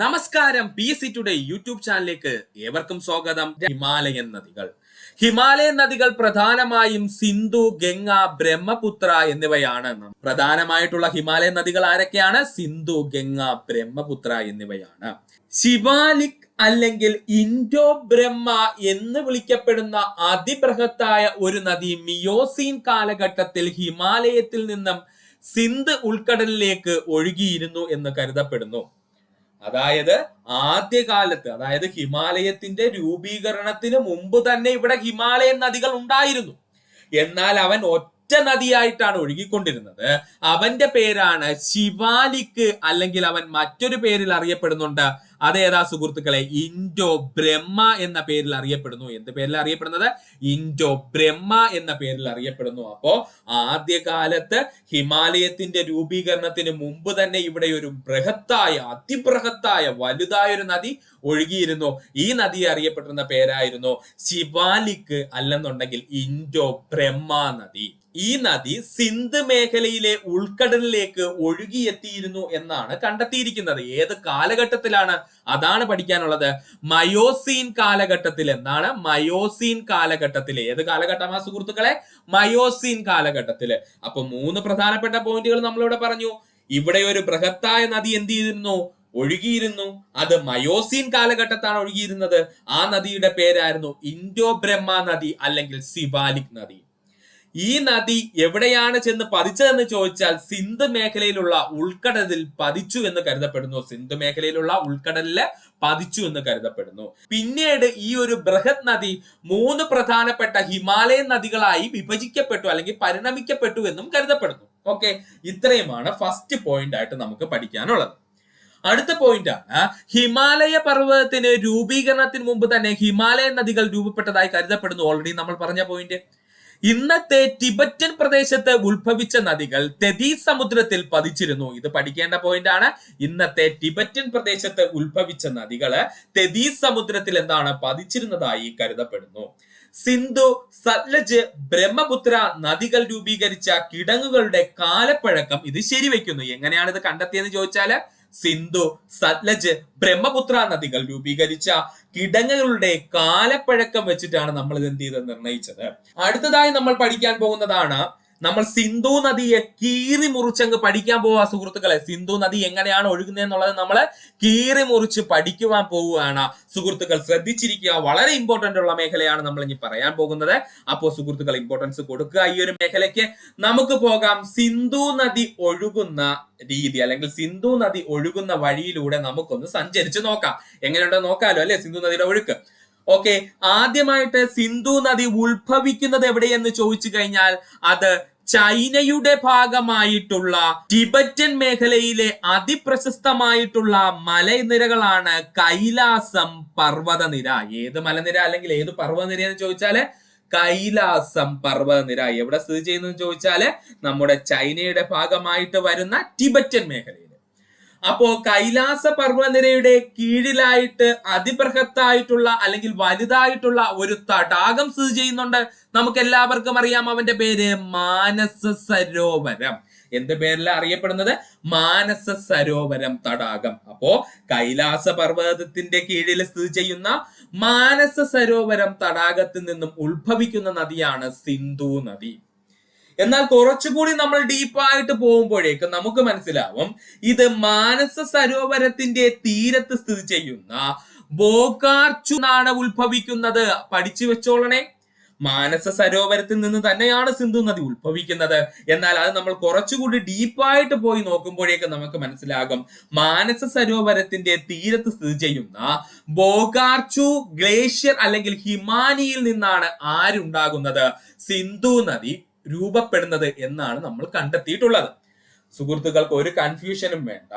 നമസ്കാരം. PSC today YouTube ചാനലിലേക്ക് ഏവർക്കും സ്വാഗതം. ഹിമാലയൻ നദികൾ പ്രധാനമായും സിന്ധു, ഗംഗ, ബ്രഹ്മപുത്ര എന്നിവയാണ്. പ്രധാനമായിട്ടുള്ള ഹിമാലയൻ നദികൾ ആരൊക്കെയാണ്? സിന്ധു, ഗംഗ, ബ്രഹ്മപുത്ര എന്നിവയാണ്. ശിവാലിക് അല്ലെങ്കിൽ ഇൻഡോ ബ്രഹ്മ എന്ന് വിളിക്കപ്പെടുന്ന അതിബൃഹത്തായ ഒരു നദി മിയോസീൻ കാലഘട്ടത്തിൽ ഹിമാലയത്തിൽ നിന്നും സിന്ധ് ഉൾക്കടലിലേക്ക് ഒഴുകിയിരുന്നു എന്ന് കരുതപ്പെടുന്നു. അതായത് ആദ്യകാലത്ത്, അതായത് ഹിമാലയത്തിന്റെ രൂപീകരണത്തിന് മുമ്പ് തന്നെ ഇവിടെ ഹിമാലയൻ നദികൾ ഉണ്ടായിരുന്നു. എന്നാൽ അവൻ ഒറ്റ നദിയായിട്ടാണ് ഒഴുകിക്കൊണ്ടിരുന്നത്. അവന്റെ പേരാണ് ശിവാലിക്, അല്ലെങ്കിൽ അവൻ മറ്റൊരു പേരിൽ അറിയപ്പെടുന്നുണ്ട്. അതേതാ സുഹൃത്തുക്കളെ? ഇൻഡോ ബ്രഹ്മ എന്ന പേരിൽ അറിയപ്പെടുന്നു. എന്ത് പേരിൽ അറിയപ്പെടുന്നത്? ഇൻഡോ ബ്രഹ്മ എന്ന പേരിൽ അറിയപ്പെടുന്നു. അപ്പോ ആദ്യകാലത്ത് ഹിമാലയത്തിന്റെ രൂപീകരണത്തിന് മുമ്പ് തന്നെ ഇവിടെ ഒരു ബൃഹത്തായ, അതിബൃഹത്തായ, വലുതായ ഒരു നദി ഒഴുകിയിരുന്നു. ഈ നദി അറിയപ്പെട്ടിരുന്ന പേരായിരുന്നു ശിവാലിക്, അല്ലെന്നുണ്ടെങ്കിൽ ഇൻഡോ ബ്രഹ്മ നദി. ഈ നദി സിന്ധ് മേഖലയിലെ ഉൾക്കടലിലേക്ക് ഒഴുകിയെത്തിയിരുന്നു എന്നാണ് കണ്ടെത്തിയിരിക്കുന്നത്. ഏത് കാലഘട്ടത്തിലാണ്? അതാണ് പഠിക്കാനുള്ളത്. മയോസീൻ കാലഘട്ടത്തിൽ. എന്താണ്? മയോസീൻ കാലഘട്ടത്തിൽ. ഏത് കാലഘട്ടമാ സുഹൃത്തുക്കളെ? മയോസീൻ കാലഘട്ടത്തില്. അപ്പൊ 3 പ്രധാനപ്പെട്ട പോയിന്റുകൾ നമ്മളിവിടെ പറഞ്ഞു. ഇവിടെ ഒരു ബൃഹത്തായ നദി എന്ത് ചെയ്തിരുന്നു? ഒഴുകിയിരുന്നു. അത് മയോസീൻ കാലഘട്ടത്താണ് ഒഴുകിയിരുന്നത്. ആ നദിയുടെ പേരായിരുന്നു ഇൻഡോ ബ്രഹ്മ നദി, അല്ലെങ്കിൽ ശിവാലിക് നദി. ഈ നദി എവിടെയാണ് ചെന്ന് പതിച്ചതെന്ന് ചോദിച്ചാൽ സിന്ധ് മേഖലയിലുള്ള ഉൾക്കടലിൽ പതിച്ചു എന്ന് കരുതപ്പെടുന്നു. സിന്ധ് മേഖലയിലുള്ള ഉൾക്കടലില് പതിച്ചു എന്ന് കരുതപ്പെടുന്നു. പിന്നീട് ഈ ഒരു ബൃഹത് നദി 3 പ്രധാനപ്പെട്ട ഹിമാലയൻ നദികളായി വിഭജിക്കപ്പെട്ടു, അല്ലെങ്കിൽ പരിണമിക്കപ്പെട്ടു എന്നും കരുതപ്പെടുന്നു. ഓക്കെ, ഇത്രയുമാണ് ഫസ്റ്റ് പോയിന്റ് ആയിട്ട് നമുക്ക് പഠിക്കാനുള്ളത്. അടുത്ത പോയിന്റ് ആണ്, ഹിമാലയ പർവ്വതത്തിന് രൂപീകരണത്തിന് മുമ്പ് തന്നെ ഹിമാലയൻ നദികൾ രൂപപ്പെട്ടതായി കരുതപ്പെടുന്നു. ഓൾറെഡി നമ്മൾ പറഞ്ഞ പോയിന്റ്. ഇന്നത്തെ ടിബറ്റൻ പ്രദേശത്ത് ഉത്ഭവിച്ച നദികൾ തെതീസ് സമുദ്രത്തിൽ പതിച്ചിരുന്നു. ഇത് പഠിക്കേണ്ട പോയിന്റ് ആണ്. ഇന്നത്തെ ടിബറ്റൻ പ്രദേശത്ത് ഉത്ഭവിച്ച നദികള് തെതീസ് സമുദ്രത്തിൽ പതിച്ചിരുന്നതായി കരുതപ്പെടുന്നു. സിന്ധു, സത്ലജ്, ബ്രഹ്മപുത്ര നദികൾ രൂപീകരിച്ച കിടങ്ങുകളുടെ കാലപ്പഴക്കം ഇത് ശരിവെക്കുന്നു. എങ്ങനെയാണ് ഇത് കണ്ടെത്തിയെന്ന് ചോദിച്ചാല്, സിന്ധു, സത്ലജ്, ബ്രഹ്മപുത്ര നദികൾ രൂപീകരിച്ച കിടങ്ങുകളുടെ കാലപ്പഴക്കം വെച്ചിട്ടാണ് നമ്മൾ ഇത് എന്ത് ചെയ്ത് നിർണയിച്ചത്. അടുത്തതായി നമ്മൾ പഠിക്കാൻ പോകുന്നതാണ്, നമ്മൾ സിന്ധു നദിയെ കീറി മുറിച്ചങ്ങ് പഠിക്കാൻ പോവുക സുഹൃത്തുക്കളെ. സിന്ധു നദി എങ്ങനെയാണ് ഒഴുകുന്നത് എന്നുള്ളത് നമ്മൾ കീറി മുറിച്ച് പഠിക്കുവാൻ പോവുകയാണ്. സുഹൃത്തുക്കൾ ശ്രദ്ധിച്ചിരിക്കുക, വളരെ ഇമ്പോർട്ടന്റ് ഉള്ള മേഖലയാണ് നമ്മൾ ഇനി പറയാൻ പോകുന്നത്. അപ്പോൾ സുഹൃത്തുക്കൾ ഇമ്പോർട്ടൻസ് കൊടുക്കുക ഈ ഒരു മേഖലയ്ക്ക്. നമുക്ക് പോകാം. സിന്ധു നദി ഒഴുകുന്ന രീതി, അല്ലെങ്കിൽ സിന്ധു നദി ഒഴുകുന്ന വഴിയിലൂടെ നമുക്കൊന്ന് സഞ്ചരിച്ച് നോക്കാം. എങ്ങനെയുണ്ടോ നോക്കാലോ അല്ലെ സിന്ധു നദിയുടെ ഒഴുക്ക്. ഓക്കെ, ആദ്യമായിട്ട് സിന്ധു നദി ഉത്ഭവിക്കുന്നത് എവിടെയെന്ന് ചോദിച്ചു കഴിഞ്ഞാൽ അത് ചൈനയുടെ ഭാഗമായിട്ടുള്ള ടിബറ്റൻ മേഖലയിലെ അതിപ്രശസ്തമായിട്ടുള്ള മലനിരകളാണ് കൈലാസം പർവ്വതനിര. ഏത് മലനിര അല്ലെങ്കിൽ ഏത് പർവ്വതനിര എന്ന് ചോദിച്ചാല് കൈലാസം പർവ്വതനിര. എവിടെ സ്ഥിതി ചെയ്യുന്നു ചോദിച്ചാല് നമ്മുടെ ചൈനയുടെ ഭാഗമായിട്ട് വരുന്ന ടിബറ്റൻ മേഖലയിൽ. അപ്പോ കൈലാസ പർവ്വതനിരയുടെ കീഴിലായിട്ട് അതിബൃഹത്തായിട്ടുള്ള അല്ലെങ്കിൽ വലുതായിട്ടുള്ള ഒരു തടാകം സ്ഥിതി ചെയ്യുന്നുണ്ട്. നമുക്ക് എല്ലാവർക്കും അറിയാം, അവന്റെ പേര് മാനസ സരോവരം. എന്ത് പേരിലാണ് അറിയപ്പെടുന്നത്? മാനസ സരോവരം തടാകം. അപ്പോ കൈലാസ പർവ്വതത്തിന്റെ കീഴിൽ സ്ഥിതി ചെയ്യുന്ന മാനസ സരോവരം തടാകത്തിൽ നിന്നും ഉത്ഭവിക്കുന്ന നദിയാണ് സിന്ധു നദി. എന്നാൽ കുറച്ചുകൂടി നമ്മൾ ഡീപ്പായിട്ട് പോകുമ്പോഴേക്ക് നമുക്ക് മനസ്സിലാവും, ഇത് മാനസ സരോവരത്തിന്റെ തീരത്ത് സ്ഥിതി ചെയ്യുന്ന ബോകാർച്ചു ആണ് ഉത്ഭവിക്കുന്നത്. പഠിച്ചു വെച്ചോളണേ. മാനസ സരോവരത്തിൽ നിന്ന് തന്നെയാണ് സിന്ധു നദി ഉത്ഭവിക്കുന്നത്. എന്നാൽ അത് നമ്മൾ കുറച്ചുകൂടി ഡീപ്പായിട്ട് പോയി നോക്കുമ്പോഴേക്ക് നമുക്ക് മനസ്സിലാകും, മാനസ സരോവരത്തിന്റെ തീരത്ത് സ്ഥിതി ചെയ്യുന്ന ബോകാർച്ചു ഗ്ലേഷ്യർ അല്ലെങ്കിൽ ഹിമാനിയിൽ നിന്നാണ് ആരുണ്ടാകുന്നത്? സിന്ധു നദി രൂപപ്പെടുന്നത് എന്നാണ് നമ്മൾ കണ്ടെത്തിയിട്ടുള്ളത്. സുഹൃത്തുക്കൾക്ക് ഒരു കൺഫ്യൂഷനും വേണ്ട.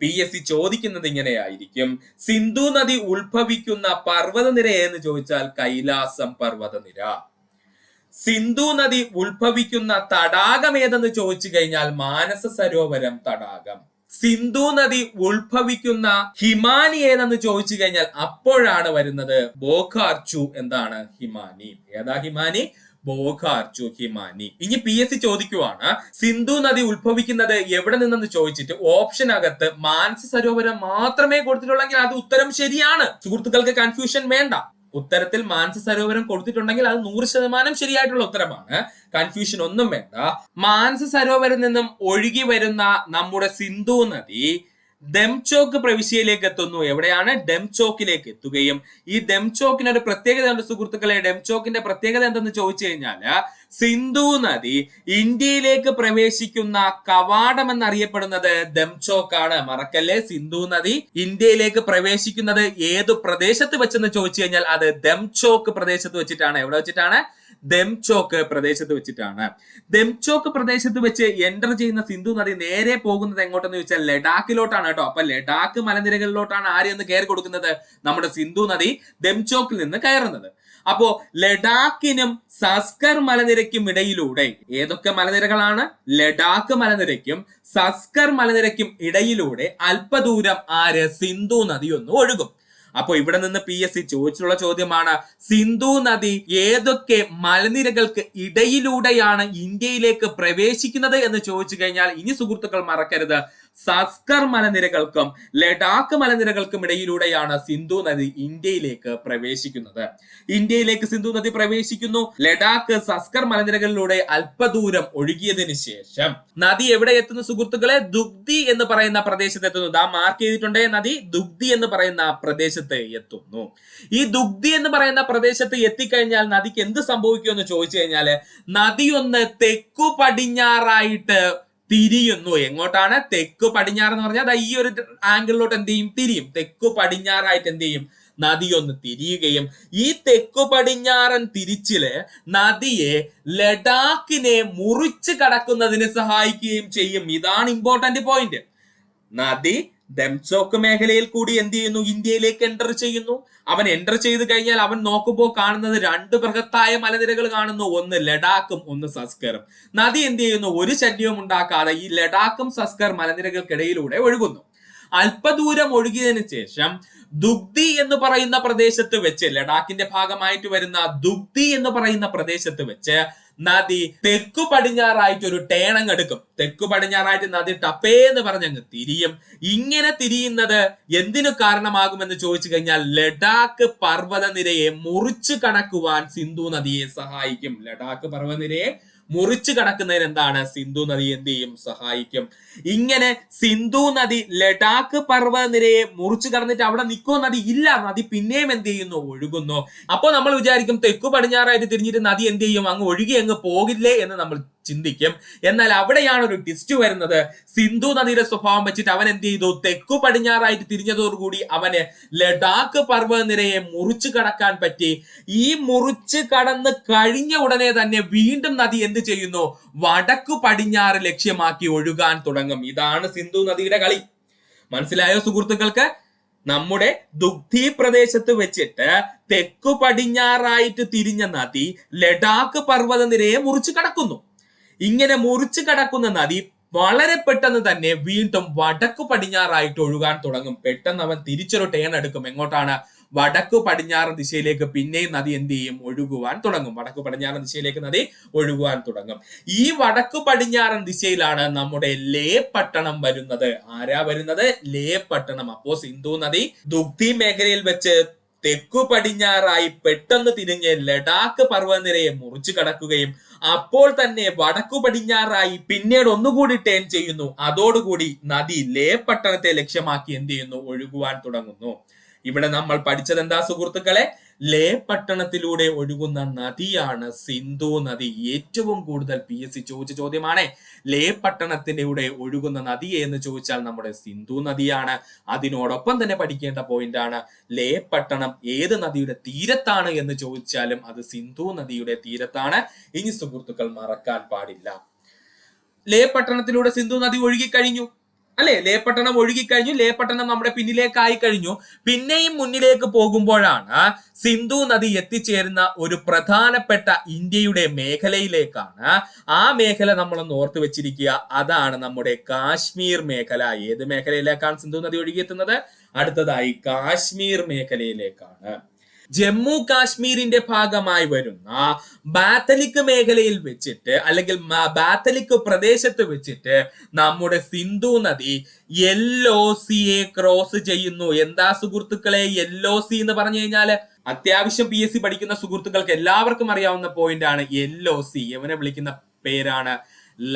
PSC ചോദിക്കുന്നത് ഇങ്ങനെയായിരിക്കും, സിന്ധു നദി ഉത്ഭവിക്കുന്ന പർവ്വതനിര എന്ന് ചോദിച്ചാൽ കൈലാസം പർവ്വതനിര. സിന്ധു നദി ഉത്ഭവിക്കുന്ന തടാകം ഏതെന്ന് ചോദിച്ചു കഴിഞ്ഞാൽ മാനസ സരോവരം തടാകം. സിന്ധു നദി ഉത്ഭവിക്കുന്ന ഹിമാനി ഏതെന്ന് ചോദിച്ചു കഴിഞ്ഞാൽ അപ്പോഴാണ് വരുന്നത് ബോകാർച്ചു. ഹിമാനി. ഏതാ ഹിമാനി? ബോഖാർച്ചു ഹിമാനി. ഇനി PSC ചോദിക്കുവാണ് സിന്ധു നദി ഉത്ഭവിക്കുന്നത് എവിടെ നിന്നെന്ന് ചോദിച്ചിട്ട് ഓപ്ഷനകത്ത് മാനസ സരോവരം മാത്രമേ കൊടുത്തിട്ടുള്ളെങ്കിൽ അത് ഉത്തരം ശരിയാണ്. സുഹൃത്തുക്കൾക്ക് കൺഫ്യൂഷൻ വേണ്ട. ഉത്തരത്തിൽ മാനസ സരോവരം കൊടുത്തിട്ടുണ്ടെങ്കിൽ അത് 100% ശരിയായിട്ടുള്ള ഉത്തരമാണ്. കൺഫ്യൂഷൻ ഒന്നും വേണ്ട. മാനസ സരോവരം നിന്നും ഒഴുകി വരുന്ന നമ്മുടെ സിന്ധു നദി ഡെംചോക്ക് പ്രവിശ്യയിലേക്ക് എത്തുന്നു. എവിടെയാണ്? ഡെംചോക്കിലേക്ക് എത്തുകയും ഈ ഡെംചോക്കിന് ഒരു പ്രത്യേകത ഉണ്ട് സുഹൃത്തുക്കളെ. ഡെംചോക്കിന്റെ പ്രത്യേകത എന്തെന്ന് ചോദിച്ചു കഴിഞ്ഞാല് സിന്ധു നദി ഇന്ത്യയിലേക്ക് പ്രവേശിക്കുന്ന കവാടം എന്നറിയപ്പെടുന്നത് ഡെംചോക്കാണ്. മറക്കല്ലേ, സിന്ധു നദി ഇന്ത്യയിലേക്ക് പ്രവേശിക്കുന്നത് ഏതു പ്രദേശത്ത് വെച്ചെന്ന് ചോദിച്ചു കഴിഞ്ഞാൽ അത് ഡെംചോക്ക് പ്രദേശത്ത് വെച്ചിട്ടാണ്. എവിടെ വെച്ചിട്ടാണ്? ഡെംചോക്ക് പ്രദേശത്ത് വെച്ചിട്ടാണ്. ഡെംചോക്ക് പ്രദേശത്ത് വെച്ച് എൻ്റർ ചെയ്യുന്ന സിന്ധു നദി നേരെ പോകുന്നത് എങ്ങോട്ടെന്ന് ചോദിച്ചാൽ ലഡാക്കിലോട്ടാണ് കേട്ടോ. അപ്പൊ ലഡാക്ക് മലനിരകളിലോട്ടാണ് ആരെയൊന്ന് കയറി കൊടുക്കുന്നത്? നമ്മുടെ സിന്ധു നദി ഡെംചോക്കിൽ നിന്ന് കയറുന്നത്. അപ്പോ ലഡാക്കിനും സസ്കർ മലനിരയ്ക്കും ഇടയിലൂടെ ഏതൊക്കെ മലനിരകളാണ്? ലഡാക്ക് മലനിരയ്ക്കും സസ്കർ മലനിരയ്ക്കും ഇടയിലൂടെ അല്പദൂരം സിന്ധു നദി ഒന്ന് ഒഴുകും. അപ്പൊ ഇവിടെ നിന്ന് PSC ചോദിച്ചിട്ടുള്ള ചോദ്യമാണ് സിന്ധു നദി ഏതൊക്കെ മലനിരകൾക്ക് ഇടയിലൂടെയാണ് ഇന്ത്യയിലേക്ക് പ്രവേശിക്കുന്നത് എന്ന് ചോദിച്ചു കഴിഞ്ഞാൽ ഇനി സുഹൃത്തുക്കൾ മറക്കരുത്, സസ്കർ മലനിരകൾക്കും ലഡാക്ക് മലനിരകൾക്കും ഇടയിലൂടെയാണ് സിന്ധു നദി ഇന്ത്യയിലേക്ക് പ്രവേശിക്കുന്നത്. ഇന്ത്യയിലേക്ക് സിന്ധു നദി പ്രവേശിക്കുന്നു. ലഡാക്ക് സസ്കർ മലനിരകളിലൂടെ അല്പദൂരം ഒഴുകിയതിനു ശേഷം നദി എവിടെ എത്തുന്നു സുഹൃത്തുക്കളെ? ദുഗ്ധി എന്ന് പറയുന്ന പ്രദേശത്ത് എത്തുന്നു. ദാ മാർക്ക് ചെയ്തിട്ടുണ്ടേ, നദി ദുഗ്ധി എന്ന് പറയുന്ന പ്രദേശത്ത് എത്തുന്നു. ഈ ദുഗ്ധി എന്ന് പറയുന്ന പ്രദേശത്ത് എത്തിക്കഴിഞ്ഞാൽ നദിക്ക് എന്ത് സംഭവിക്കുമെന്ന് ചോദിച്ചു കഴിഞ്ഞാല് നദി ഒന്ന് തെക്കു പടിഞ്ഞാറായിട്ട് തിരിയുന്നു. എങ്ങോട്ടാണ്? തെക്കു പടിഞ്ഞാറ് എന്ന് പറഞ്ഞാൽ ഈ ഒരു ആംഗിളിലോട്ട് എന്ത് ചെയ്യും? തിരിയും. തെക്കു പടിഞ്ഞാറായിട്ട് എന്ത് ചെയ്യും? നദി ഒന്ന് തിരിയുകയും ഈ തെക്കു പടിഞ്ഞാറൻ തിരിച്ചില് നദിയെ ലഡാക്കിനെ മുറിച്ച് കടക്കുന്നതിന് സഹായിക്കുകയും ചെയ്യും. ഇതാണ് ഇമ്പോർട്ടന്റ് പോയിന്റ്. നദി ഡെംചോക്ക് മേഖലയിൽ കൂടി എന്ത് ചെയ്യുന്നു? ഇന്ത്യയിലേക്ക് എൻ്റർ ചെയ്യുന്നു. അവൻ എൻ്റർ ചെയ്ത് കഴിഞ്ഞാൽ അവൻ നോക്കുമ്പോൾ കാണുന്നത് രണ്ട് ബൃഹത്തായ മലനിരകൾ കാണുന്നു. ഒന്ന് ലഡാക്കും ഒന്ന് സസ്കറും. നദി എന്ത് ചെയ്യുന്നു? ഒരു ശല്യവും ഉണ്ടാക്കാതെ ഈ ലഡാക്കും സസ്കർ മലനിരകൾക്കിടയിലൂടെ ഒഴുകുന്നു. അല്പദൂരം ഒഴുകിയതിനു ശേഷം ദുഗ്ധി എന്ന് പറയുന്ന പ്രദേശത്ത് വെച്ച്, ലഡാക്കിന്റെ ഭാഗമായിട്ട് വരുന്ന ദുഗ്ധി എന്ന് പറയുന്ന പ്രദേശത്ത് വെച്ച് നദി തെക്കു പടിഞ്ഞാറായിട്ട് ഒരു ടേണങ് എടുക്കും. തെക്കു പടിഞ്ഞാറായിട്ട് നദി ടപ്പേന്ന് പറഞ്ഞങ്ങ് തിരിയും. ഇങ്ങനെ തിരിയുന്നത് എന്തിനു കാരണമാകുമെന്ന് ചോദിച്ചു കഴിഞ്ഞാൽ ലഡാക്ക് പർവ്വതനിരയെ മുറിച്ചു കടക്കുവാൻ സിന്ധു നദിയെ സഹായിക്കും. ലഡാക്ക് പർവ്വതനിരയെ മുറിച്ചു കടക്കുന്നതിന് എന്താണ്? സിന്ധു നദി എന്ത് ചെയ്യും? സഹായിക്കും. ഇങ്ങനെ സിന്ധു നദി ലഡാക്ക് പർവ്വതനിരയെ മുറിച്ചു കടന്നിട്ട് അവിടെ നിൽക്കോ? നദി ഇല്ല. നദി പിന്നെയും എന്ത് ചെയ്യുന്നു? ഒഴുകുന്നു. അപ്പൊ നമ്മൾ വിചാരിക്കും തെക്കു പടിഞ്ഞാറായിട്ട് തിരിഞ്ഞിട്ട് നദി എന്ത് ചെയ്യും? അങ്ങ് ഒഴുകി അങ്ങ് പോകില്ലേ എന്ന് നമ്മൾ ചിന്തിക്കും. എന്നാൽ അവിടെയാണ് ഒരു ട്വിസ്റ്റ് വരുന്നത്. സിന്ധു നദിയുടെ സ്വഭാവം വെച്ചിട്ട് അവൻ എന്ത് ചെയ്തു? തെക്കു പടിഞ്ഞാറായിട്ട് തിരിഞ്ഞതോടുകൂടി അവന് ലഡാക്ക് പർവ്വതനിരയെ മുറിച്ചു കടക്കാൻ പറ്റി. ഈ മുറിച്ച് കടന്ന് കഴിഞ്ഞ ഉടനെ തന്നെ വീണ്ടും നദി എന്ത് ചെയ്യുന്നു? വടക്കു പടിഞ്ഞാറ് ലക്ഷ്യമാക്കി ഒഴുകാൻ തുടങ്ങും. ഇതാണ് സിന്ധു നദിയുടെ കളി. മനസ്സിലായോ സുഹൃത്തുക്കൾക്ക്? നമ്മുടെ ദുഗ്ധി പ്രദേശത്ത് വെച്ചിട്ട് തെക്കു പടിഞ്ഞാറായിട്ട് തിരിഞ്ഞ നദി ലഡാക്ക് പർവ്വതനിരയെ മുറിച്ചു കടക്കുന്നു. ഇങ്ങനെ മുറിച്ചു കടക്കുന്ന നദി വളരെ പെട്ടെന്ന് തന്നെ വീണ്ടും വടക്കു പടിഞ്ഞാറായിട്ട് ഒഴുകാൻ തുടങ്ങും. പെട്ടെന്ന് അവൻ തിരിച്ചൊരു ടേൺ എടുക്കും. എങ്ങോട്ടാണ്? വടക്കു പടിഞ്ഞാറ് ദിശയിലേക്ക് പിന്നെയും നദി എന്ത് ചെയ്യും? ഒഴുകുവാൻ തുടങ്ങും. വടക്കു പടിഞ്ഞാറൻ ദിശയിലേക്ക് നദി ഒഴുകുവാൻ തുടങ്ങും. ഈ വടക്കു പടിഞ്ഞാറൻ ദിശയിലാണ് നമ്മുടെ ലേ പട്ടണം വരുന്നത്. ആരാ വരുന്നത്? ലേ പട്ടണം. അപ്പോ സിന്ധു നദി ദുഗ്ധി മേഖലയിൽ വെച്ച് തെക്കു പടിഞ്ഞാറായി പെട്ടെന്ന് തിരിഞ്ഞ് ലഡാക്ക് പർവ്വതനിരയെ മുറിച്ചു കടക്കുകയും അപ്പോൾ തന്നെ വടക്കു പടിഞ്ഞാറായി പിന്നീട് ഒന്നുകൂടി ടേൺ ചെയ്യുന്നു. അതോടുകൂടി നദി ലേ പട്ടണത്തെ ലക്ഷ്യമാക്കി എന്ത് ചെയ്യുന്നു? ഒഴുകുവാൻ തുടങ്ങുന്നു. ഇവിടെ നമ്മൾ പഠിച്ചത് എന്താ സുഹൃത്തുക്കളെ? ലേ പട്ടണത്തിലൂടെ ഒഴുകുന്ന നദിയാണ് സിന്ധു നദി. ഏറ്റവും കൂടുതൽ PSC ചോദിച്ച ചോദ്യമാണ്. ലേ പട്ടണത്തിലൂടെ ഒഴുകുന്ന നദി എന്ന് ചോദിച്ചാൽ നമ്മുടെ സിന്ധു നദിയാണ്. അതിനോടൊപ്പം തന്നെ പഠിക്കേണ്ട പോയിന്റ് ആണ് ലേ പട്ടണം ഏത് നദിയുടെ തീരത്താണ് എന്ന് ചോദിച്ചാലും അത് സിന്ധു നദിയുടെ തീരത്താണ്. ഇനി സുഹൃത്തുക്കൾ മറക്കാൻ പാടില്ല, ലേ പട്ടണത്തിലൂടെ സിന്ധു നദി ഒഴുകിക്കഴിഞ്ഞു അല്ലെ? ലേ പട്ടണം ഒഴുകിക്കഴിഞ്ഞു. ലേ പട്ടണം നമ്മുടെ പിന്നിലേക്കായി കഴിഞ്ഞു. പിന്നെയും മുന്നിലേക്ക് പോകുമ്പോഴാണ് സിന്ധു നദി എത്തിച്ചേരുന്ന ഒരു പ്രധാനപ്പെട്ട ഇന്ത്യയുടെ മേഖലയിലേക്കാണ്. ആ മേഖല നമ്മളൊന്ന് ഓർത്തു വെച്ചിരിക്കുക. അതാണ് നമ്മുടെ കാശ്മീർ മേഖല. ഏത് മേഖലയിലേക്കാണ് സിന്ധു നദി ഒഴുകിയെത്തുന്നത്? അടുത്തതായി കാശ്മീർ മേഖലയിലേക്കാണ്. ജമ്മു കാശ്മീരിന്റെ ഭാഗമായി വരുന്ന ബാത്തലിക് മേഖലയിൽ വെച്ചിട്ട് അല്ലെങ്കിൽ ബാത്തലിക് പ്രദേശത്ത് വെച്ചിട്ട് നമ്മുടെ സിന്ധു നദി LOCയെ ക്രോസ് ചെയ്യുന്നു. എന്താ സുഹൃത്തുക്കളെ LOC എന്ന് പറഞ്ഞു കഴിഞ്ഞാൽ? അത്യാവശ്യം PSC പഠിക്കുന്ന സുഹൃത്തുക്കൾക്ക് എല്ലാവർക്കും അറിയാവുന്ന പോയിന്റ് ആണ് LOC. എവനെ വിളിക്കുന്ന പേരാണ്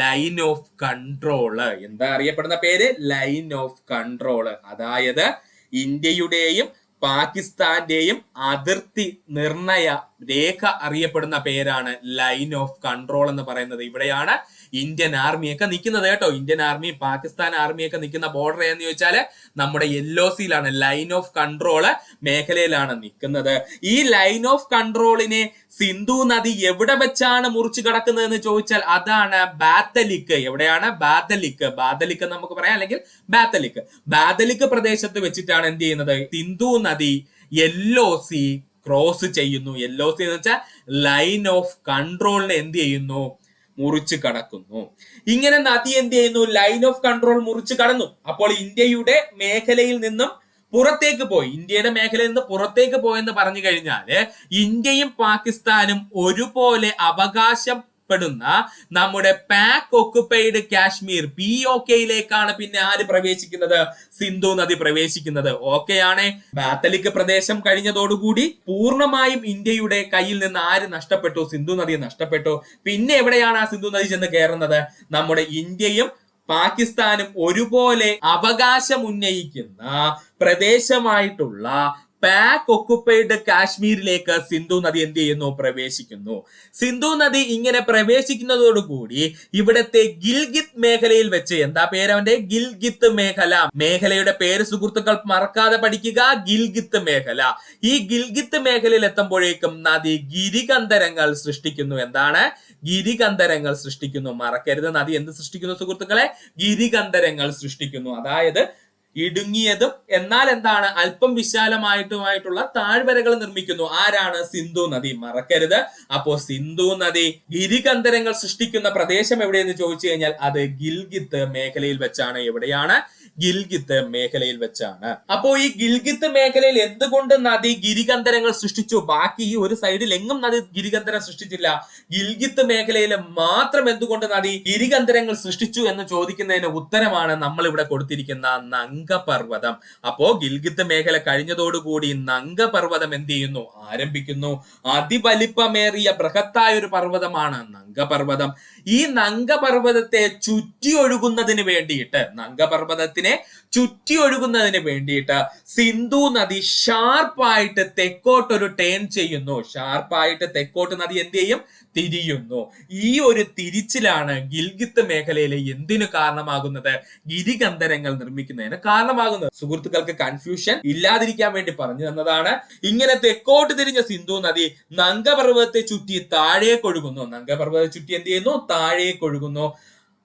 ലൈൻ ഓഫ് കൺട്രോള്. എന്താ അറിയപ്പെടുന്ന പേര്? Line of control. അതായത് ഇന്ത്യയുടെയും പാകിസ്ഥാന്റെയും അതിർത്തി നിർണയ രേഖ അറിയപ്പെടുന്ന പേരാണ് ലൈൻ ഓഫ് കൺട്രോൾ എന്ന് പറയുന്നത്. ഇവിടെയാണ് ഇന്ത്യൻ ആർമിയൊക്കെ നിൽക്കുന്നത് കേട്ടോ. ഇന്ത്യൻ ആർമി പാകിസ്ഥാൻ ആർമിയൊക്കെ നിൽക്കുന്ന ബോർഡർ എന്ന് ചോദിച്ചാൽ നമ്മുടെ LOCയിലാണ്, ലൈൻ ഓഫ് കൺട്രോള് മേഖലയിലാണ് നിൽക്കുന്നത്. ഈ ലൈൻ ഓഫ് കൺട്രോളിനെ സിന്ധു നദി എവിടെ വെച്ചാണ് മുറിച്ചു കടക്കുന്നത് എന്ന് ചോദിച്ചാൽ അതാണ് ബാത്തലിക്. എവിടെയാണ്? ബാത്തലിക്. ബാത്തലിക് നമുക്ക് പറയാം, അല്ലെങ്കിൽ ബാത്തലിക്. ബാത്തലിക് പ്രദേശത്ത് വെച്ചിട്ടാണ് എന്ത് ചെയ്യുന്നത്? സിന്ധു നദി LOC ക്രോസ് ചെയ്യുന്നു. LOC എന്ന് വെച്ചാൽ ലൈൻ ഓഫ് കൺട്രോളിനെ എന്ത് ചെയ്യുന്നു? മുറിച്ചു കടക്കുന്നു. ഇങ്ങനെ നദി എന്ത് ചെയ്യുന്നു? ലൈൻ ഓഫ് കൺട്രോൾ മുറിച്ചു കടന്നു. അപ്പോൾ ഇന്ത്യയുടെ മേഖലയിൽ നിന്നും പുറത്തേക്ക് പോയി. ഇന്ത്യയുടെ മേഖലയിൽ നിന്ന് പുറത്തേക്ക് പോയെന്ന് പറഞ്ഞു കഴിഞ്ഞാല് ഇന്ത്യയും പാകിസ്ഥാനും ഒരുപോലെ അവകാശപ്പെടുന്ന നമ്മുടെ പാക് ഒക്കുപൈഡ് കാശ്മീർ POKയിലേക്കാണ് പിന്നെ ആര് പ്രവേശിക്കുന്നത്? സിന്ധു നദി പ്രവേശിക്കുന്നത്. ഓക്കെയാണ്. ബാത്തലിക് പ്രദേശം കഴിഞ്ഞതോടുകൂടി പൂർണ്ണമായും ഇന്ത്യയുടെ കയ്യിൽ നിന്ന് ആര് നഷ്ടപ്പെട്ടു? സിന്ധു നദി നഷ്ടപ്പെട്ടു. പിന്നെ എവിടെയാണ് ആ സിന്ധു നദി ചെന്ന് കയറുന്നത്? നമ്മുടെ ഇന്ത്യയും പാകിസ്ഥാനും ഒരുപോലെ അവകാശം ഉന്നയിക്കുന്ന പ്രദേശമായിട്ടുള്ള പാക് ഒക്കുപൈഡ് കാശ്മീരിലേക്ക് സിന്ധു നദി എന്ത് ചെയ്യുന്നു? പ്രവേശിക്കുന്നു. സിന്ധു നദി ഇങ്ങനെ പ്രവേശിക്കുന്നതോടുകൂടി ഇവിടത്തെ ഗിൽഗിത് മേഖലയിൽ വെച്ച്, എന്താ പേര് അവന്റെ? ഗിൽഗിത് മേഖല. മേഖലയുടെ പേര് സുഹൃത്തുക്കൾ മറക്കാതെ പഠിക്കുക, ഗിൽഗിത് മേഖല. ഈ ഗിൽഗിത് മേഖലയിൽ എത്തുമ്പോഴേക്കും നദി ഗിരികന്ധരങ്ങൾ സൃഷ്ടിക്കുന്നു. എന്താണ്? ഗിരികന്ധരങ്ങൾ സൃഷ്ടിക്കുന്നു. മറക്കരുത്, നദി എന്ത് സൃഷ്ടിക്കുന്നു സുഹൃത്തുക്കളെ? ഗിരികന്ധരങ്ങൾ സൃഷ്ടിക്കുന്നു. അതായത് ഇടുങ്ങിയതും എന്നാൽ എന്താണ് അല്പം വിശാലമായിട്ടുള്ള താഴ്വരകൾ നിർമ്മിക്കുന്നു. ആരാണ്? സിന്ധു നദി. മറക്കരുത്. അപ്പോ സിന്ധു നദി ഗിരികന്ധരങ്ങൾ സൃഷ്ടിക്കുന്ന പ്രദേശം എവിടെയെന്ന് ചോദിച്ചു കഴിഞ്ഞാൽ അത് ഗിൽഗിത്ത് മേഖലയിൽ വെച്ചാണ്. എവിടെയാണ്? ഗിൽഗിത്ത് മേഖലയിൽ വെച്ചാണ്. അപ്പോ ഈ ഗിൽഗിത്ത് മേഖലയിൽ എന്തുകൊണ്ട് നദി ഗിരികന്ധരങ്ങൾ സൃഷ്ടിച്ചു? ബാക്കി ഈ ഒരു സൈഡിൽ എങ്ങും നദി ഗിരികന്ധരം സൃഷ്ടിച്ചില്ല. ഗിൽഗിത്ത് മേഖലയിൽ മാത്രം എന്തുകൊണ്ട് നദി ഗിരികന്ധരങ്ങൾ സൃഷ്ടിച്ചു എന്ന് ചോദിക്കുന്നതിന് ഉത്തരമാണ് നമ്മൾ ഇവിടെ കൊടുത്തിരിക്കുന്ന നംഗപർവ്വതം. അപ്പോ ഗിൽഗിത്ത് മേഖല കഴിഞ്ഞതോടുകൂടി നംഗപർവ്വതം എന്ത് ചെയ്യുന്നു? ആരംഭിക്കുന്നു. അതിവലിപ്പമേറിയ ബൃഹത്തായ ഒരു പർവ്വതമാണ് നംഗപർവ്വതം. ഈ നംഗപർവ്വതത്തെ ചുറ്റി ഒഴുകുന്നതിന് വേണ്ടിയിട്ട്, നംഗപർവ്വതത്തിനെ ചുറ്റി ഒഴുകുന്നതിന് വേണ്ടിയിട്ട് സിന്ധു നദി ഷാർപ്പായിട്ട് തെക്കോട്ടൊരു ടേൺ ചെയ്യുന്നു. ഷാർപ്പായിട്ട് തെക്കോട്ട് നദി എന്ത് ചെയ്യും? തിരിയുന്നു. ഈ ഒരു തിരിച്ചിലാണ് ഗിൽഗിത്ത് മേഖലയിലെ എന്തിനു കാരണമാകുന്നത്? ഗിരികന്ധരങ്ങൾ നിർമ്മിക്കുന്നതിന് കാരണമാകുന്നത്. സുഹൃത്തുക്കൾക്ക് കൺഫ്യൂഷൻ ഇല്ലാതിരിക്കാൻ വേണ്ടി പറഞ്ഞു തന്നതാണ്. ഇങ്ങനെ തെക്കോട്ട് തിരിഞ്ഞ സിന്ധു നദി നംഗപർവ്വതത്തെ ചുറ്റി താഴേക്കൊഴുകുന്നു. നംഗപർവ്വതത്തെ ചുറ്റി എന്ത് ചെയ്യുന്നു? താഴേക്കൊഴുകുന്നു.